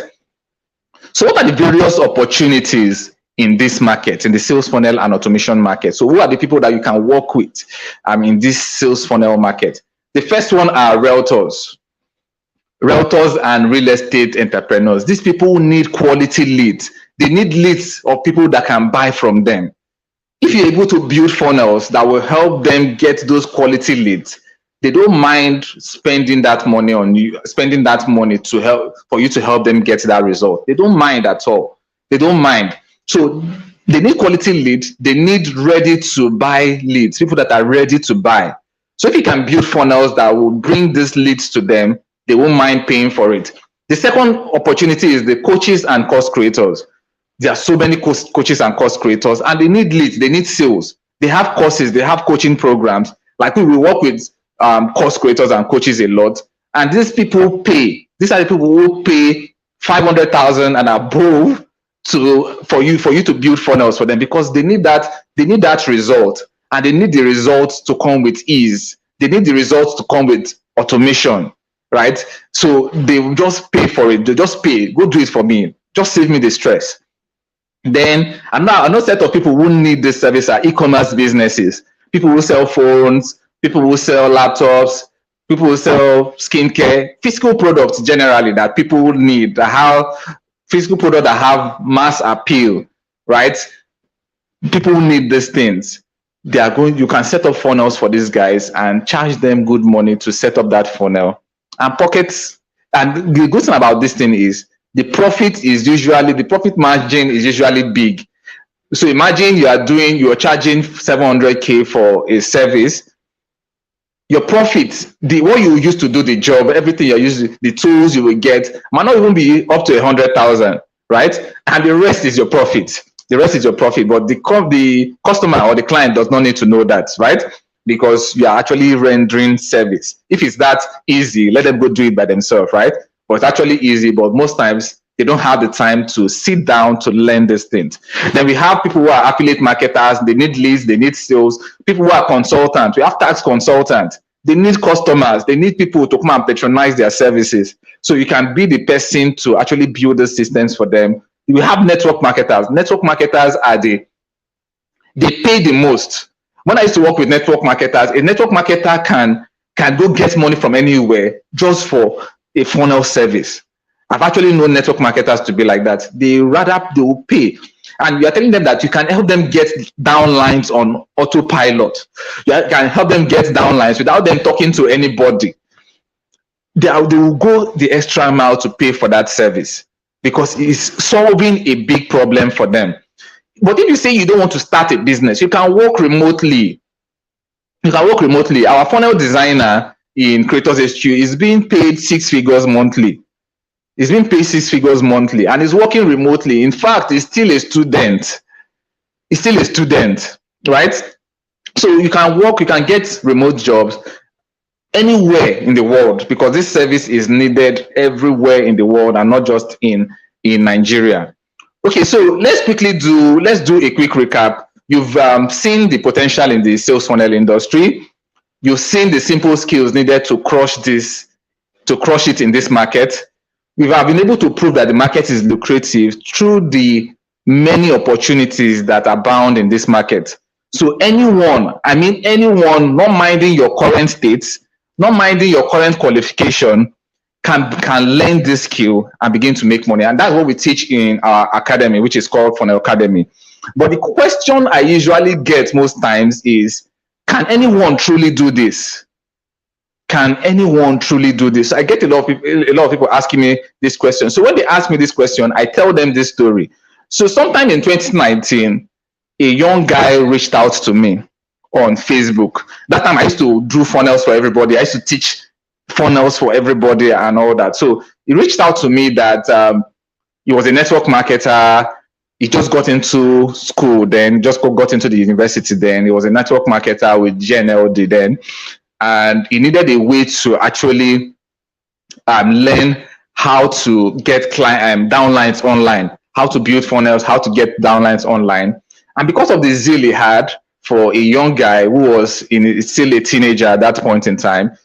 So what are the various opportunities in this market, in the sales funnel and automation market? So who are the people that you can work with in this sales funnel market? The first one are realtors and real estate entrepreneurs. These people need quality leads. They need leads of people that can buy from them. If you're able to build funnels that will help them get those quality leads, they don't mind spending that money on you, spending that money to help for you to help them get that result. They don't mind at all. They don't mind. So they need quality leads. They need ready to buy leads, people that are ready to buy. So if you can build funnels that will bring these leads to them, they won't mind paying for it. The second opportunity is the coaches and course creators. There are so many coaches and course creators, and they need leads, they need sales. They have courses, they have coaching programs. Like we work with course creators and coaches a lot, and these people pay. These are the people who pay 500,000 and above for you to build funnels for them, because they need that result, and they need the results to come with ease. They need the results to come with automation, right? So they will just pay for it. They just pay. Go do it for me. Just save me the stress. Then another set of people who need this service are e-commerce businesses. People who sell phones, people who sell laptops, People who sell skincare, physical products generally that people need, that have physical products that have mass appeal, right? People need these things. They are going, you can set up funnels for these guys and charge them good money to set up that funnel and pockets. And the good thing about this thing is the profit margin is usually big. So imagine you're charging 700K for a service. Your profit, the what you used to do the job, everything you're using, the tools you will get might not even be up to 100,000, right? And the rest is your profit. The rest is your profit, but the customer or the client does not need to know that, right? Because you are actually rendering service. If it's that easy, let them go do it by themselves, right? But it's actually easy, but most times they don't have the time to sit down to learn these things. Then we have people who are affiliate marketers, they need leads, they need sales. People who are consultants, we have tax consultants, they need customers, they need people to come and patronize their services. So you can be the person to actually build the systems for them. We have network marketers. Network marketers they pay the most. When I used to work with network marketers, a network marketer can go get money from anywhere just for a funnel service. I've actually known network marketers to be like that. They will pay. And you are telling them that you can help them get downlines on autopilot. You can help them get downlines without them talking to anybody. They will go the extra mile to pay for that service because it's solving a big problem for them. But if you say you don't want to start a business, you can work remotely. Our funnel designer in Creators HQ is being paid 6 figures monthly. He's being paid 6 figures monthly and he's working remotely. In fact, he's still a student. Right? So you can get remote jobs anywhere in the world because this service is needed everywhere in the world and not just in Nigeria. Okay, so let's do a quick recap. You've seen the potential in the sales funnel industry. You've seen the simple skills needed to crush it in this market. We have been able to prove that the market is lucrative through the many opportunities that abound in this market. So anyone, not minding your current state, not minding your current qualification, can learn this skill and begin to make money. And that's what we teach in our academy, which is called Funnel Academy. But the question I usually get most times is, can anyone truly do this? Can anyone truly do this? I get a lot of people asking me this question. So when they ask me this question, I tell them this story. So sometime in 2019, a young guy reached out to me on Facebook. That time I used to do funnels for everybody. I used to teach funnels for everybody and all that. So he reached out to me that he was a network marketer. He just got into school then, just got into the university then. He was a network marketer with GNLD then. And he needed a way to actually learn how to get downlines online, how to build funnels, how to get downlines online. And because of the zeal he had for a young guy who was still a teenager at that point in time,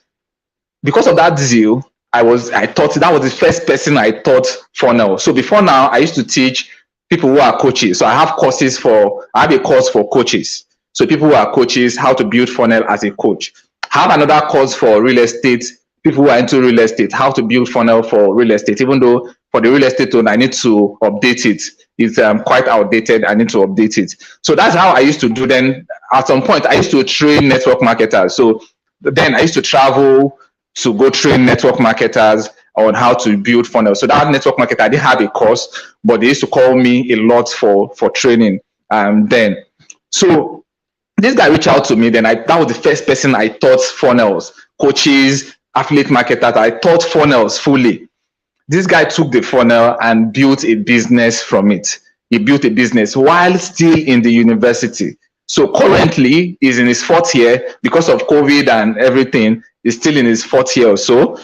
because of that zeal, I thought that was the first person I taught funnel. So before now, I used to teach people who are coaches. So I have a course for coaches. So people who are coaches, how to build funnel as a coach. I have another course for real estate, people who are into real estate, how to build funnel for real estate, even though for the real estate one, I need to update it. It's quite outdated. I need to update it. So that's how I used to do. Then at some point, I used to train network marketers. So then I used to travel to go train network marketers on how to build funnels. So that network marketer, I didn't have a course, but they used to call me a lot for training then. So this guy reached out to me. Then that was the first person I taught funnels, coaches, affiliate marketers. I taught funnels fully. This guy took the funnel and built a business from it. He built a business while still in the university. So currently he's in his 4th year because of COVID and everything. He's still in his 4th year or so,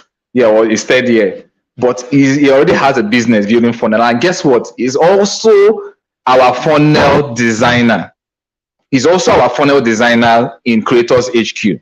or his 3rd year. But he already has a business building funnel. And guess what? He's also our funnel designer. He's also our funnel designer in Creators HQ.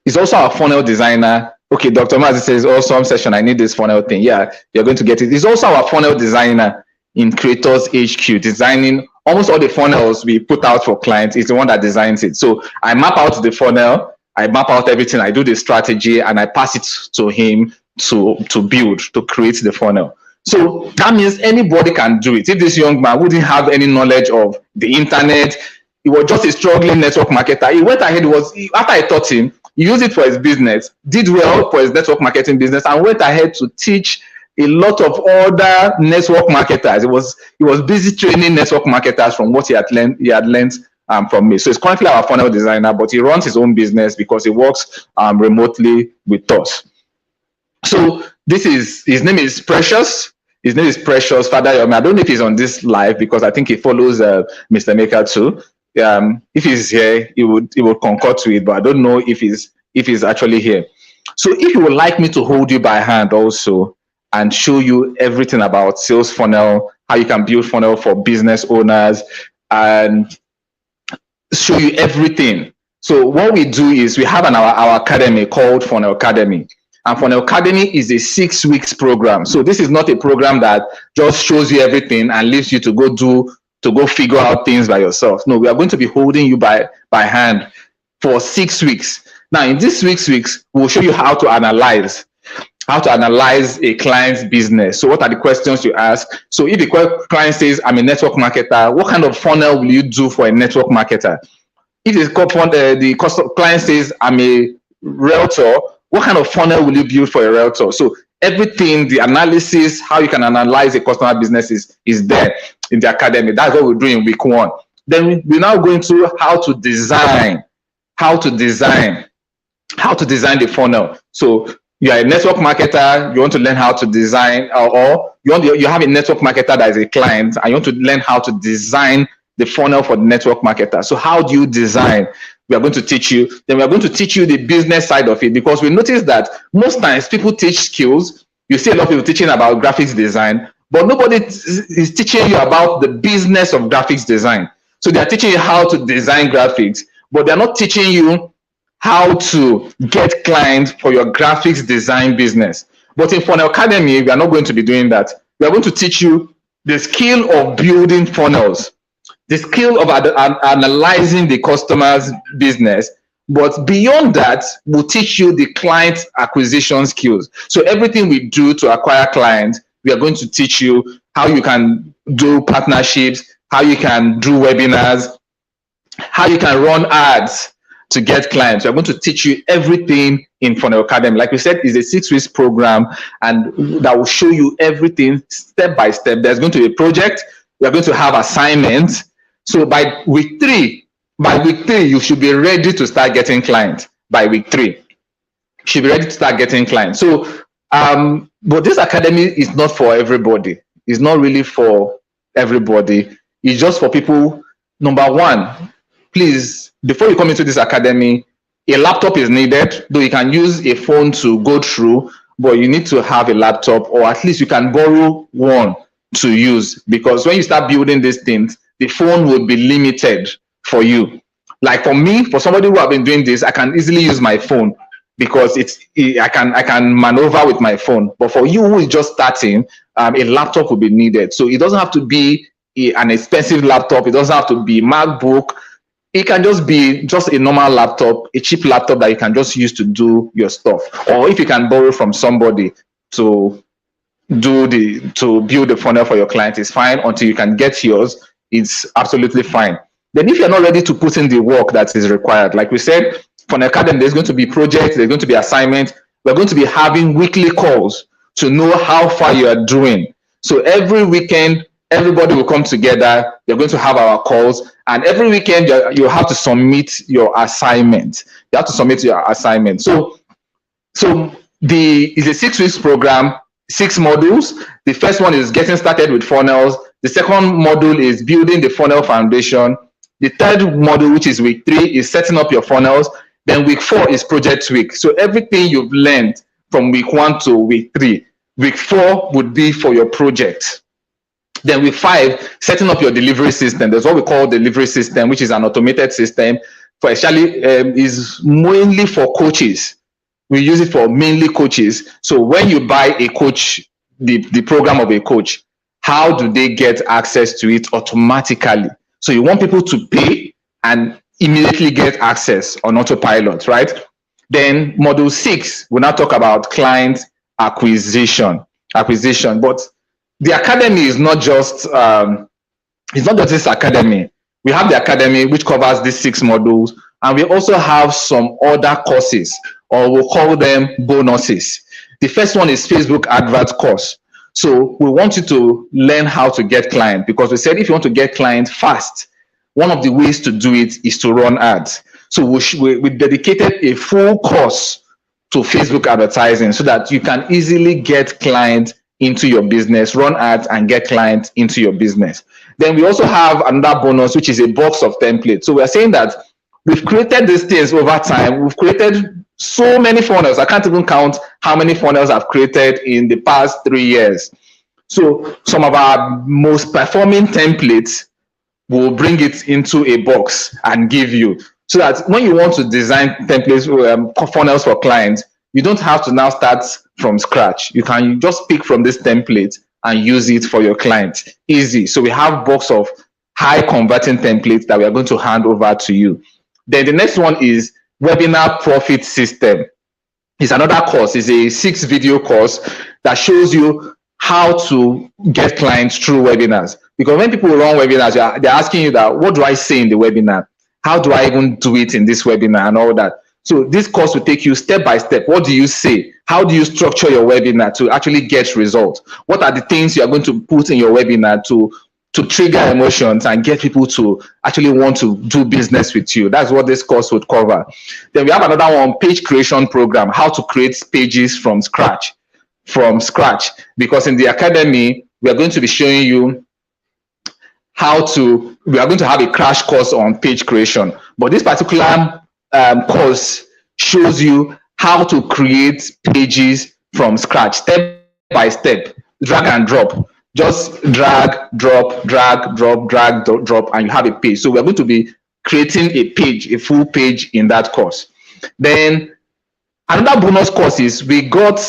He's also our funnel designer. Okay, Dr. Mazi says, awesome session. I need this funnel thing. Yeah, you're going to get it. He's also our funnel designer in Creators HQ, designing almost all the funnels we put out for clients. He's the one that designs it. So I map out the funnel. I map out everything, I do the strategy, and I pass it to him to build, to create the funnel. So that means anybody can do it. If this young man wouldn't have any knowledge of the internet, he was just a struggling network marketer. He went ahead, after I taught him, he used it for his business, did well for his network marketing business, and went ahead to teach a lot of other network marketers. He was busy training network marketers from what he had learned from me. So he's currently our funnel designer, but he runs his own business because he works remotely with us. So his name is Precious. His name is Precious Father Yomi. I don't know if he's on this live because I think he follows Mr. Maker too. If he's here, he would concur to it, but I don't know if he's actually here. So if you would like me to hold you by hand also and show you everything about sales funnel, how you can build funnel for business owners, and show you everything. So what we do is we have our academy called Funnel Academy. And Funnel Academy is a 6 weeks program. So this is not a program that just shows you everything and leaves you to go figure out things by yourself. No, we are going to be holding you by hand for 6 weeks. Now, in these 6 weeks, we'll show you how to analyze a client's business. So what are the questions you ask? So if the client says, I'm a network marketer, what kind of funnel will you do for a network marketer? If the client says, I'm a realtor, what kind of funnel will you build for a realtor? So everything, the analysis, how you can analyze a customer business is there in the academy. That's what we're doing in week 1. Then we're now going to how to design the funnel. So you are a network marketer, you want to learn how to design, or you have a network marketer that is a client, and you want to learn how to design the funnel for the network marketer. So how do you design? We are going to teach you. Then we are going to teach you the business side of it, because we notice that most times people teach skills. You see a lot of people teaching about graphics design, but nobody is teaching you about the business of graphics design. So they are teaching you how to design graphics, but they're not teaching you how to get clients for your graphics design business. But in Funnel Academy, we are not going to be doing that. We are going to teach you the skill of building funnels, the skill of analyzing the customer's business. But beyond that, we'll teach you the client acquisition skills. So everything we do to acquire clients, we are going to teach you how you can do partnerships, how you can do webinars, how you can run ads to get clients. We're going to teach you everything in Funnel Academy. Like we said, it's a 6 weeks program, and that will show you everything step by step. There's going to be a project. We're going to have assignments. So by week 3, you should be ready to start getting clients. By week 3, you should be ready to start getting clients. So, but this academy is not for everybody. It's not really for everybody. It's just for people. Number 1, please, before you come into this academy, a laptop is needed, though you can use a phone to go through, but you need to have a laptop, or at least you can borrow one to use, because when you start building these things, the phone will be limited for you. Like for me, for somebody who have been doing this, I can easily use my phone because I can maneuver with my phone. But for you who is just starting, a laptop will be needed. So it doesn't have to be an expensive laptop. It doesn't have to be MacBook. It can just be just a normal laptop, a cheap laptop that you can just use to do your stuff. Or if you can borrow from somebody to build the funnel for your client, it's fine. Until you can get yours, it's absolutely fine. Then if you're not ready to put in the work that is required, like we said, for an academy, there's going to be projects, there's going to be assignments. We're going to be having weekly calls to know how far you are doing. So every weekend, everybody will come together. You're going to have our calls, and every weekend you have to submit your assignment. You have to submit your assignment. So it's a 6 weeks program, 6 modules. The first one is getting started with funnels. The second module is building the funnel foundation. The third module, which is week 3, is setting up your funnels. Then week 4 is project week. So everything you've learned from week 1 to week 3, week 4 would be for your project. Then week 5, setting up your delivery system. There's what we call delivery system, which is an automated system for actually is mainly for coaches. We use it for mainly coaches. So when you buy a coach, the program of a coach, how do they get access to it automatically? So you want people to pay and immediately get access on autopilot, right? Then module 6, we'll now talk about client acquisition. But the academy is not just it's not just this academy. We have the academy which covers these 6 modules, and we also have some other courses, or we'll call them bonuses. The first one is Facebook advert course. So we want you to learn how to get clients, because we said if you want to get clients fast, one of the ways to do it is to run ads. So we dedicated a full course to Facebook advertising so that you can easily get clients into your business, run ads and get clients into your business. Then we also have another bonus, which is a box of templates. So we're saying that we've created these things over time. We've created so many funnels. I can't even count how many funnels I've created in the past 3 years. So some of our most performing templates, we'll bring it into a box and give you, so that when you want to design templates, funnels for clients, you don't have to now start from scratch. You can just pick from this template and use it for your clients. Easy. So we have box of high converting templates that we are going to hand over to you. Then the next one is webinar profit system. It's another course. It's a 6 video course that shows you how to get clients through webinars. Because when people run webinars, they're asking you that, what do I say in the webinar? How do I even do it in this webinar and all that? So this course will take you step by step. What do you say? How do you structure your webinar to actually get results? What are the things you are going to put in your webinar to trigger emotions and get people to actually want to do business with you? That's what this course would cover. Then we have another one, page creation program, how to create pages from scratch. Because in the academy, we are going to be showing you we are going to have a crash course on page creation. But this particular course shows you how to create pages from scratch, step by step, drag and drop. Just drag, drop, drag, drop, drag, drop, and you have a page. So we're going to be creating a page, a full page in that course. Then another bonus course is we got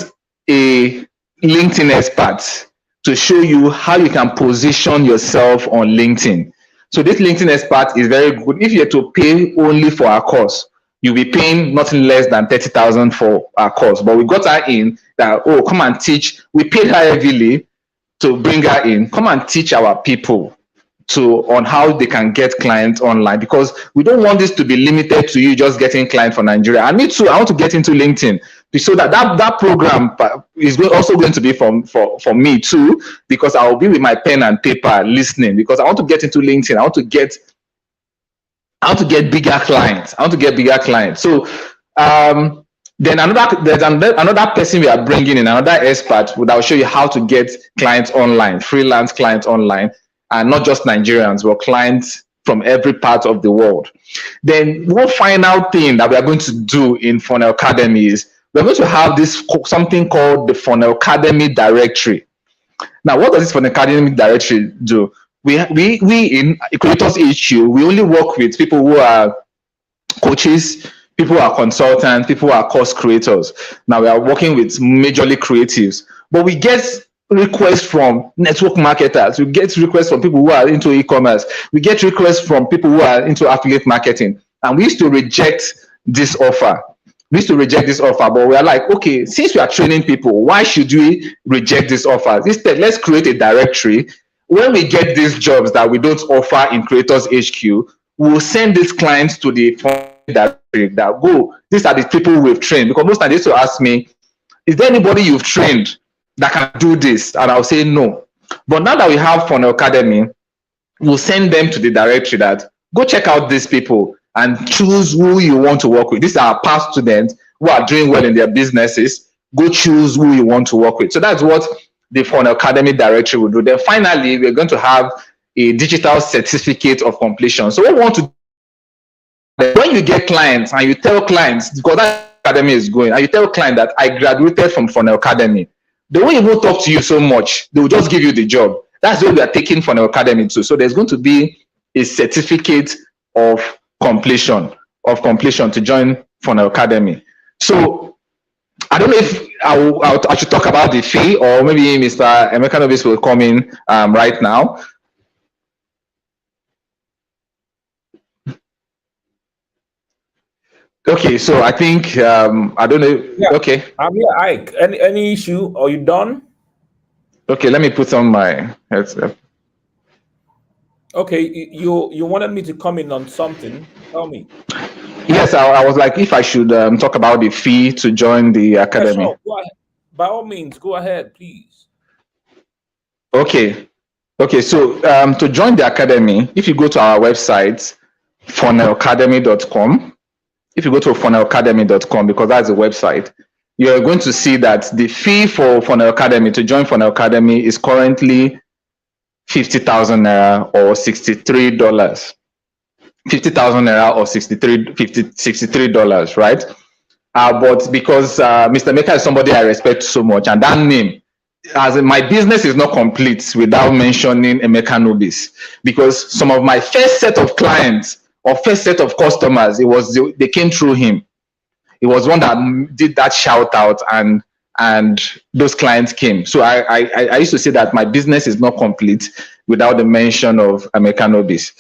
a LinkedIn expert to show you how you can position yourself on LinkedIn. So this LinkedIn expert is very good. If you have to pay only for our course, you'll be paying nothing less than 30,000 for our course. But we got her in that, oh, come and teach. We paid her heavily to bring her in. Come and teach our people on how they can get clients online, because we don't want this to be limited to you just getting clients for Nigeria. And me too, I want to get into LinkedIn, so that program is also going to be for me too, because I will be with my pen and paper listening, because I want to get into LinkedIn. I want to get bigger clients. So then there's another person we are bringing in, another expert that will show you how to get clients online, freelance clients online, and not just Nigerians, but clients from every part of the world. Then one final thing that we are going to do in Funnel Academy is we're going to have something called the Funnel Academy Directory. Now, what does this Funnel Academy Directory do? We in Creators HQ, we only work with people who are coaches, people who are consultants, people who are course creators. Now we are working with majorly creatives, but we get requests from network marketers, we get requests from people who are into e-commerce, we get requests from people who are into affiliate marketing, and we used to reject this offer. But we are like, okay, since we are training people, why should we reject this offer? Instead, let's create a directory. When we get these jobs that we don't offer in Creators HQ, we'll send these clients to the directory that go, these are the people we've trained. Because most times they used to ask me, is there anybody you've trained that can do this? And I'll say no. But now that we have Funnel Academy, we'll send them to the directory that go check out these people and choose who you want to work with. These are past students who are doing well in their businesses. Go choose who you want to work with. So that's what the Funnel Academy directory will do. Then finally, we're going to have a digital certificate of completion. So what we want to do, when you get clients and you tell clients, because that academy is going, and you tell client that I graduated from Funnel Academy, they won't even talk to you so much. They will just give you the job. That's what we are taking Funnel Academy to. So there's going to be a certificate of completion to join Funnel Academy. So I don't know if I should talk about the fee, or maybe Mr. Emeka Novis will come in right now. Okay, so I think I don't know. Yeah, Okay, I'm here, Ike. Any issue? Are you done? okay, let me put on my headset. Okay, you wanted me to come in on something. Tell me. Yes, I was like, if I should talk about the fee to join the Yeah, academy. sure. Go ahead. By all means, go ahead, please. Okay, okay. So to join the academy, if you go to our website, funnelacademy.com, if you go to funnelacademy.com, because that's the website, you're going to see that the fee for Funnel Academy to join Funnel Academy is currently 50,000 naira or $63. 50,000 naira or $63, right? But because Mr. Maker is somebody I respect so much, and that name, as in, my business is not complete without mentioning Emeka Nobis, because some of my first set of clients or first set of customers, they came through him. He was one that did that shout out, and those clients came. So I used to say that my business is not complete without the mention of Emeka Nobis.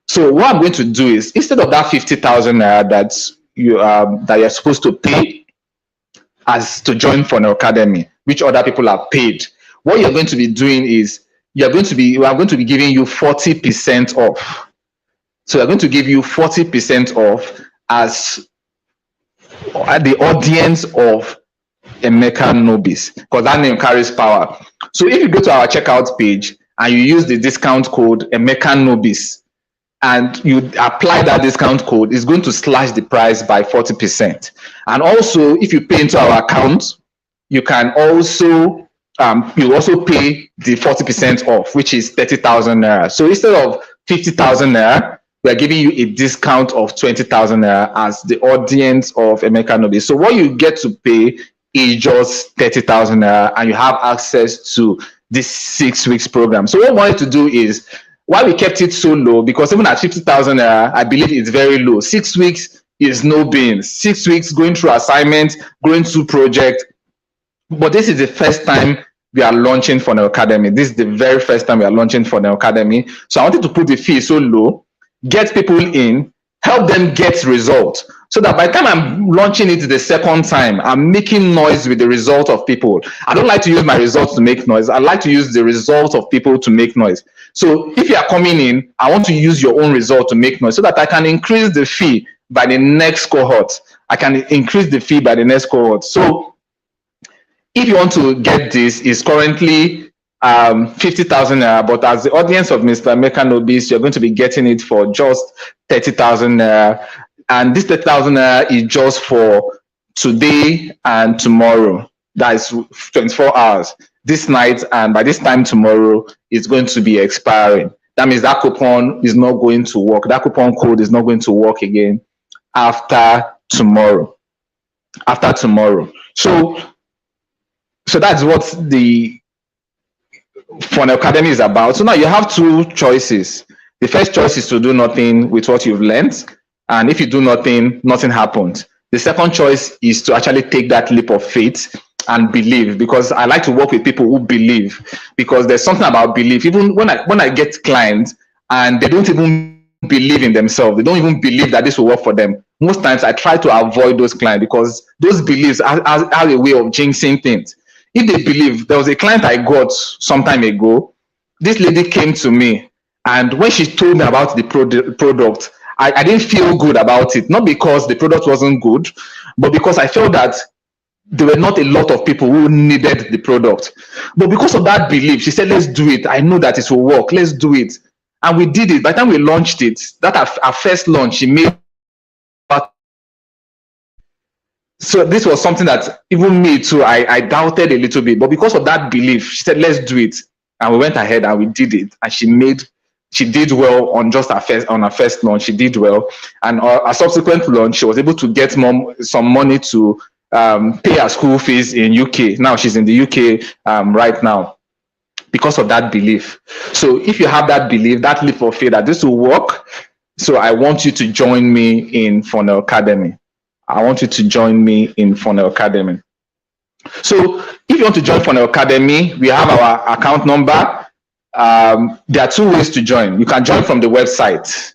So what I'm going to do is, instead of that 50,000 naira that you're supposed to pay as to join Funnel Academy, which other people have paid, what you're going to be doing is we are going to be giving you 40% off. So we're going to give you 40% off as the audience of Emeka Nobis, because that name carries power. So if you go to our checkout page and you use the discount code Emeka Nobis and you apply that discount code, it's going to slash the price by 40%. And also, if you pay into our account, you can also you also pay the 40% off, which is 30,000 naira. So instead of 50,000 naira, we are giving you a discount of 20,000 naira as the audience of Emeka Nobis. So what you get to pay is just 30,000 naira, and you have access to this 6 weeks program. So what we wanted to do is, why we kept it so low, because even at 50,000 naira, I believe it's very low. 6 weeks is no beans. 6 weeks going through assignments, going through project. But this is the first time we are launching Funnel Academy. This is the very first time we are launching Funnel Academy. So I wanted to put the fee so low, get people in, help them get results, so that by the time I'm launching it the second time, I'm making noise with the result of people. I don't like to use my results to make noise. I like to use the result of people to make noise. So if you are coming in, I want to use your own result to make noise, so that I can increase the fee by the next cohort. I can increase the fee by the next cohort. So if you want to get this, is currently 50,000 naira, but as the audience of Mr. Emeka Nobis, you're going to be getting it for just 30,000 naira. And this 30,000 naira is just for today and tomorrow. That is 24 hours. This night, and by this time tomorrow, it's going to be expiring. That means that coupon is not going to work. That coupon code is not going to work again after tomorrow. After tomorrow. So that's what the Funnel Academy is about. So now you have two choices. The first choice is to do nothing with what you've learned. And if you do nothing, nothing happens. The second choice is to actually take that leap of faith and believe, because I like to work with people who believe, because there's something about belief. Even when I get clients and they don't even believe in themselves, they don't even believe that this will work for them. Most times I try to avoid those clients, because those beliefs are a way of jinxing things. If they believe, there was a client I got some time ago. This lady came to me, and when she told me about the product, I didn't feel good about it. Not because the product wasn't good, but because I felt that there were not a lot of people who needed the product. But because of that belief, she said, let's do it. I know that it will work. Let's do it. And we did it. By the time we launched it, that our first launch, she made. So this was something that even me too, I doubted a little bit. But because of that belief, she said, let's do it. And we went ahead and we did it. And she did well on just her first launch. She did well. And a subsequent launch, she was able to get some money to pay her school fees in UK. Now she's in the UK right now, because of that belief. So if you have that belief, that leap of faith that this will work, so I want you to join me in Funnel Academy. I want you to join me in Funnel Academy. So if you want to join Funnel Academy, we have our account number. There are two ways to join. You can join from the website.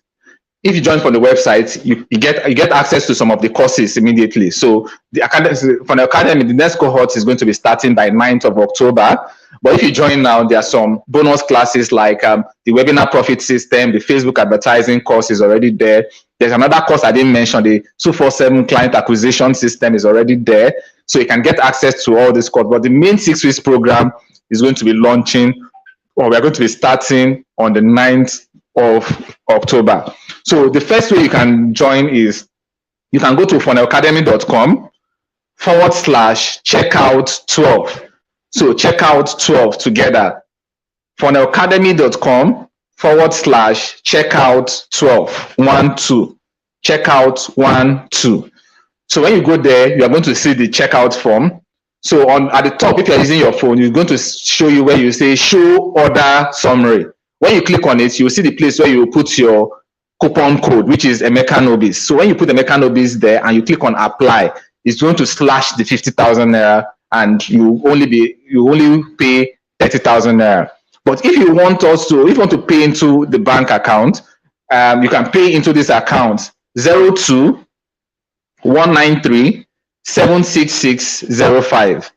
if you join from the website, you get access to some of the courses immediately. So the academy, for the academy, the next cohort is going to be starting by 9th of October. But if you join now, there are some bonus classes like the webinar profit system, the Facebook advertising course is already there. There's another course I didn't mention, the 247 client acquisition system is already there. So you can get access to all this course. But the main 6 weeks program is going to be launching, or we're going to be starting on the 9th of October. So the first way you can join is you can go to funnelacademy.com/checkout12. So checkout 12 together. funnelacademy.com/checkout12. Checkout 12. So when you go there, you are going to see the checkout form. So at the top, if you're using your phone, it's going to show you where you say show order summary. When you click on it, you'll see the place where you put your coupon code, which is Emeka Nobis. So when you put Emeka Nobis there and you click on apply, it's going to slash the 50,000 naira, and you only pay 30,000 naira. But if you want to pay into the bank account, you can pay into this account 02 193 76605.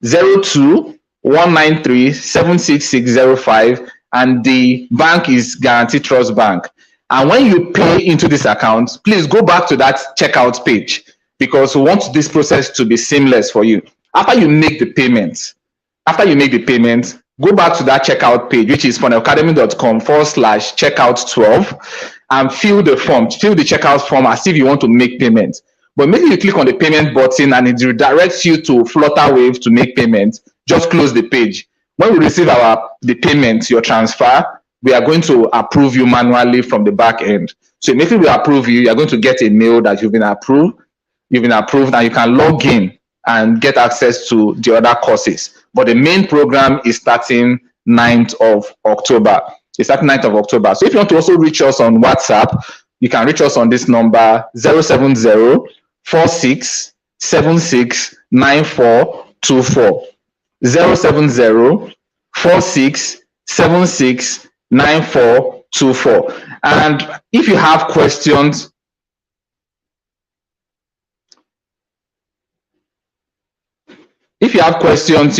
02 193 76605, and the bank is Guarantee Trust Bank. And when you pay into this account, please go back to that checkout page, because we want this process to be seamless for you. After you make the payment, go back to that checkout page, which is funnelacademy.com/checkout12, and fill the checkout form as if you want to make payment. But maybe you click on the payment button and it redirects you to Flutterwave to make payment. Just close the page. When we receive the payment, your transfer, we are going to approve you manually from the back end. So immediately we approve you, you're going to get a mail that you've been approved, and you can log in and get access to the other courses. But the main program is starting 9th of October. So if you want to also reach us on WhatsApp, you can reach us on this number 070-4676-9424. 070-4676-9424. And if you have questions, you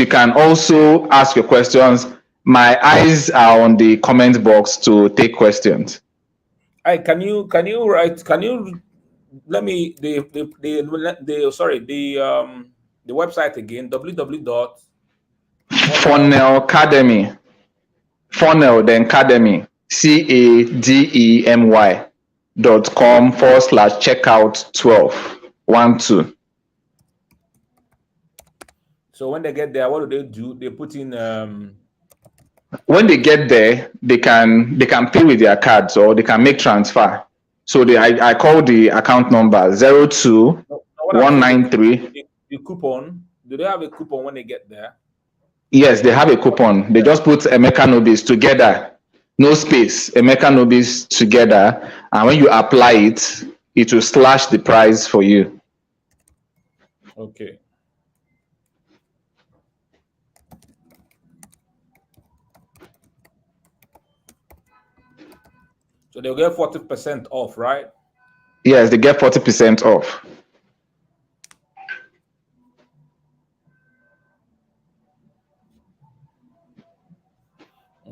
can also ask your questions. My eyes are on the comment box to take questions. Hey, let me the website again, www. Funnel Academy. Funnel then Academy, CADEMY.com/checkout12. So when they get there, what do? They put in when they get there, they can pay with their cards or they can make transfer. So I call the account number 02 193. The coupon. Do they have a coupon when they get there? Yes, they have a coupon. They just put Emeka Nobis together, no space, Emeka Nobis together, and when you apply it, it will slash the price for you. Okay. So they'll get 40% off, right? Yes, they get 40% off.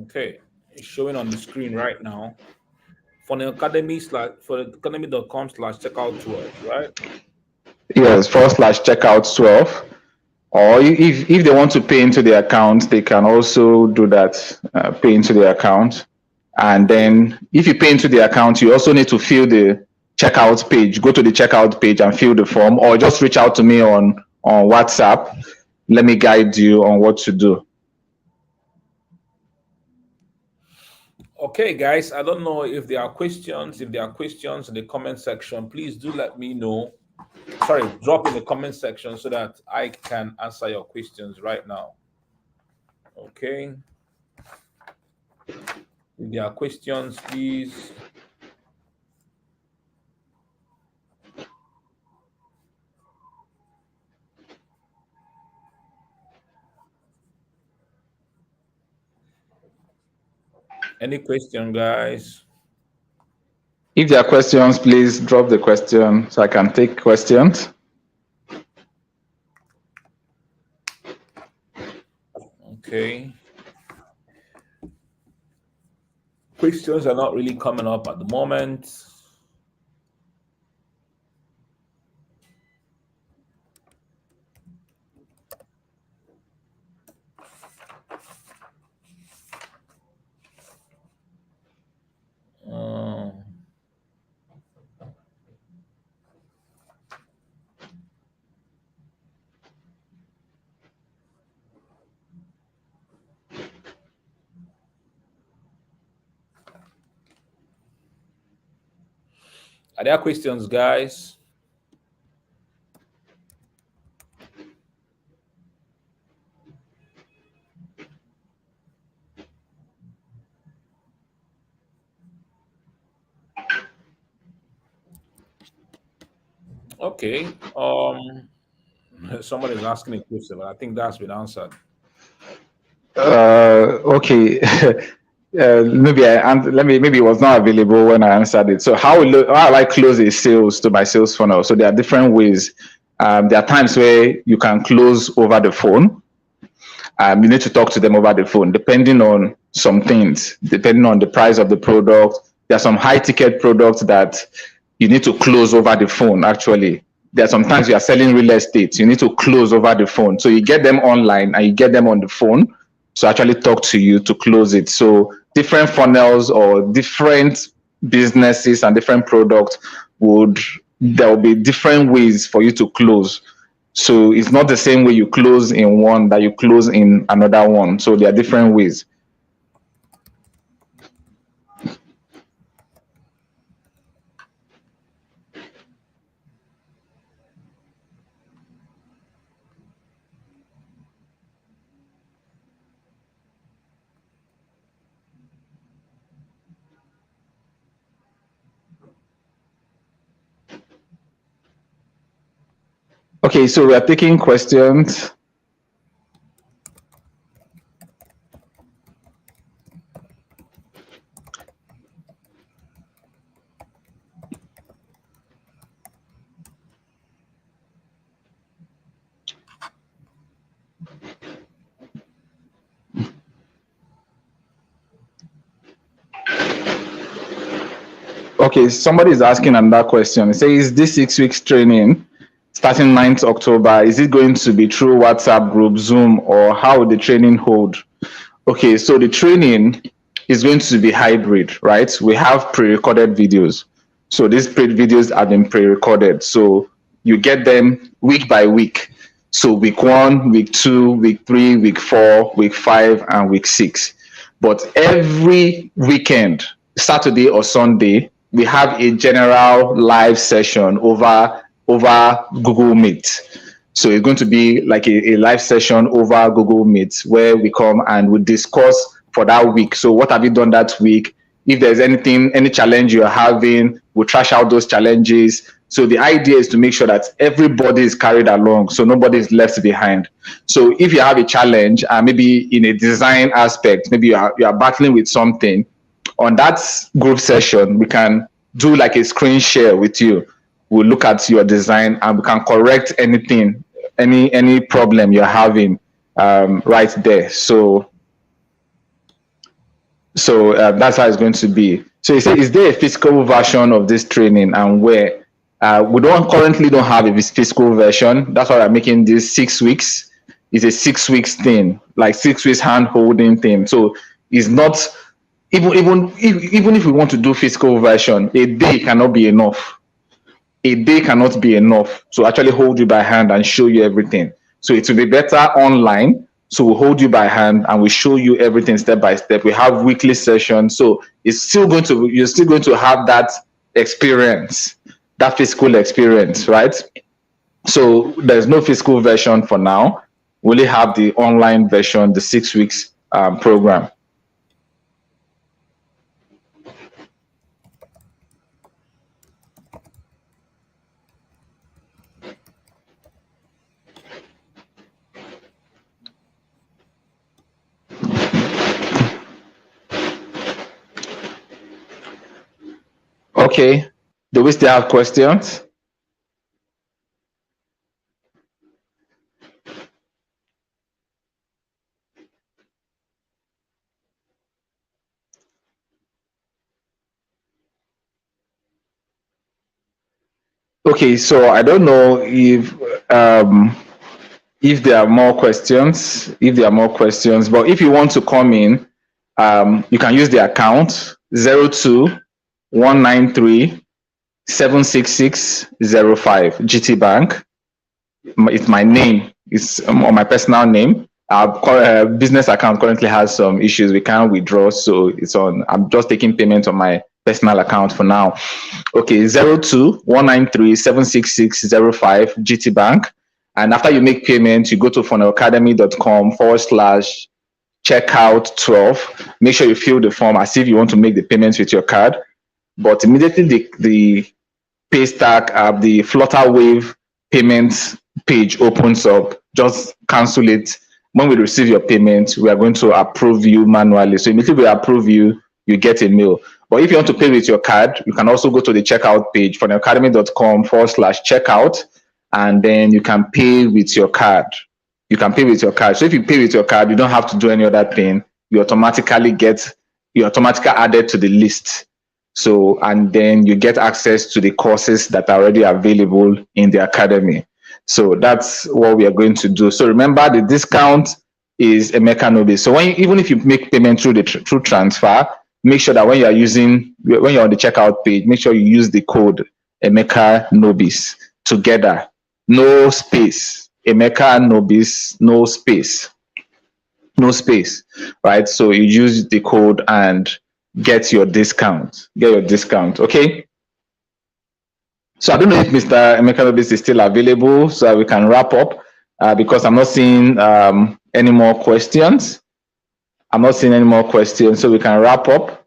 Okay, it's showing on the screen right now. funnelacademy.com/checkout12, right? Yes, /checkout12. Or if they want to pay into the account, they can also do that, pay into the account. And then if you pay into the account, you also need to fill the checkout page. Go to the checkout page and fill the form, or just reach out to me on WhatsApp. Let me guide you on what to do. Okay, guys, I don't know if there are questions. If there are questions in the comment section, please do let me know. Sorry, drop in the comment section so that I can answer your questions right now. Okay. If there are questions, please. Any question, guys? If there are questions, please drop the question so I can take questions. Okay. Questions are not really coming up at the moment. Um, are there questions, guys? Okay. Somebody is asking a question, but I think that's been answered. Okay. Maybe maybe it was not available when I answered it. So how I close a sales to my sales funnel? So there are different ways. There are times where you can close over the phone. You need to talk to them over the phone, depending on some things, depending on the price of the product. There are some high ticket products that you need to close over the phone. Actually, there are sometimes you are selling real estate, you need to close over the phone. So you get them online and you get them on the phone to actually talk to you to close it. So different funnels or different businesses and different products would there will be different ways for you to close. So it's not the same way you close in one that you close in another one. So there are different ways. Okay, so we are taking questions. Okay, somebody is asking another question. It says, this 6 weeks training starting 9th October, is it going to be through WhatsApp group, Zoom, or how will the training hold? Okay, so the training is going to be hybrid, right? We have pre-recorded videos. So these videos have been pre-recorded. So you get them week by week. So week 1, week 2, week 3, week 4, week 5, and week 6. But every weekend, Saturday or Sunday, we have a general live session over Google Meet. So it's going to be like a live session over Google Meet where we come and we discuss for that week. So what have you done that week? If there's anything, any challenge you're having, we'll trash out those challenges. So the idea is to make sure that everybody is carried along, so nobody is left behind. So if you have a challenge, maybe in a design aspect, maybe you are battling with something, on that group session, we can do like a screen share with you. We'll look at your design and we can correct anything, any problem you're having right there. So that's how it's going to be. So you say, is there a physical version of this training and where? We currently don't have a physical version. That's why I'm making this 6 weeks. It's a 6 weeks thing, like 6 weeks hand holding thing. So it's not even if we want to do physical version, a day cannot be enough. A day cannot be enough to actually hold you by hand and show you everything. So it will be better online. So we'll hold you by hand and we show you everything step by step. We have weekly sessions. So you're still going to have that experience, that physical experience, right? So there's no physical version for now. We only have the online version, the 6 weeks program. Okay. Do we still have questions? Okay, so I don't know if there are more questions, but if you want to come in, you can use the account 02-193-76605 GT Bank. It's my name. It's on my personal name. Our business account currently has some issues. We can't withdraw, so it's on. I'm just taking payment on my personal account for now. Okay, 02-193-76605 GT Bank. And after you make payment, you go to funnelacademy.com/checkout 12. Make sure you fill the form as if you want to make the payments with your card. But immediately the Paystack app, the Flutterwave payments page opens up, just cancel it. When we receive your payment, we are going to approve you manually. So immediately we approve you, you get a mail. But if you want to pay with your card, you can also go to the checkout page for academy.com/checkout, and then you can pay with your card. You can pay with your card. So if you pay with your card, you don't have to do any other thing. You automatically added to the list. So, and then you get access to the courses that are already available in the academy. So that's what we are going to do. So remember, the discount is Emeka Nobis. So even if you make payment through transfer, make sure that when you're on the checkout page, make sure you use the code Emeka Nobis together. No space. Emeka Nobis, no space. No space, right? So you use the code and get your discount. Okay? So I don't know if Mr. Emeka Nobis is still available, so we can wrap up because I'm not seeing any more questions. So we can wrap up.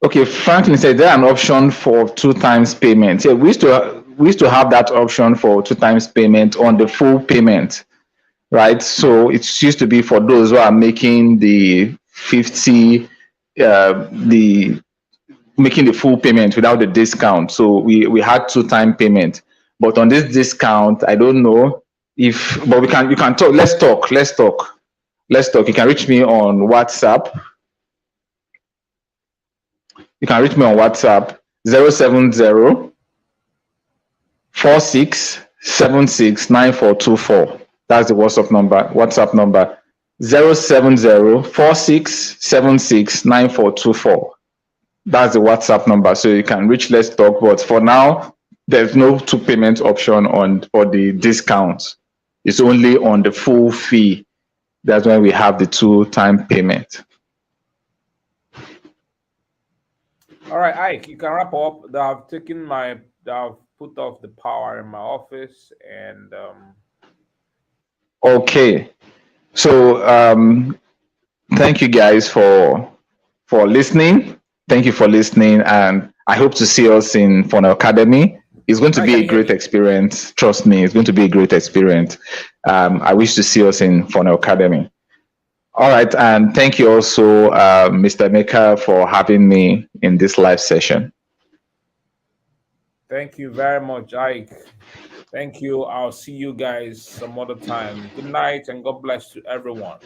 Okay, Franklin said there an option for 2 times payment. Yeah, we used to have that option for 2 times payment on the full payment, right? So it used to be for those who are making the 50, making the full payment without the discount. So we had 2-time payment, but on this discount, I don't know but you can talk. Let's talk. You can reach me on WhatsApp. You can reach me on WhatsApp 070 46769424. That's the WhatsApp number 070 46769424. That's the WhatsApp number. So you can reach Let's Talk. But for now, there's no 2 payment option for the discount. It's only on the full fee. That's when we have the 2-time payment. All right, Ike, you can wrap up. I've put off the power in my office, and okay. So thank you guys for listening. Thank you for listening, and I hope to see us in Funnel Academy. It's going to be a great experience. Trust me, it's going to be a great experience. I wish to see us in Funnel Academy. All right, and thank you also, Mr. Emeka, for having me in this live session. Thank you very much, Ike. Thank you. I'll see you guys some other time. Good night, and God bless to everyone.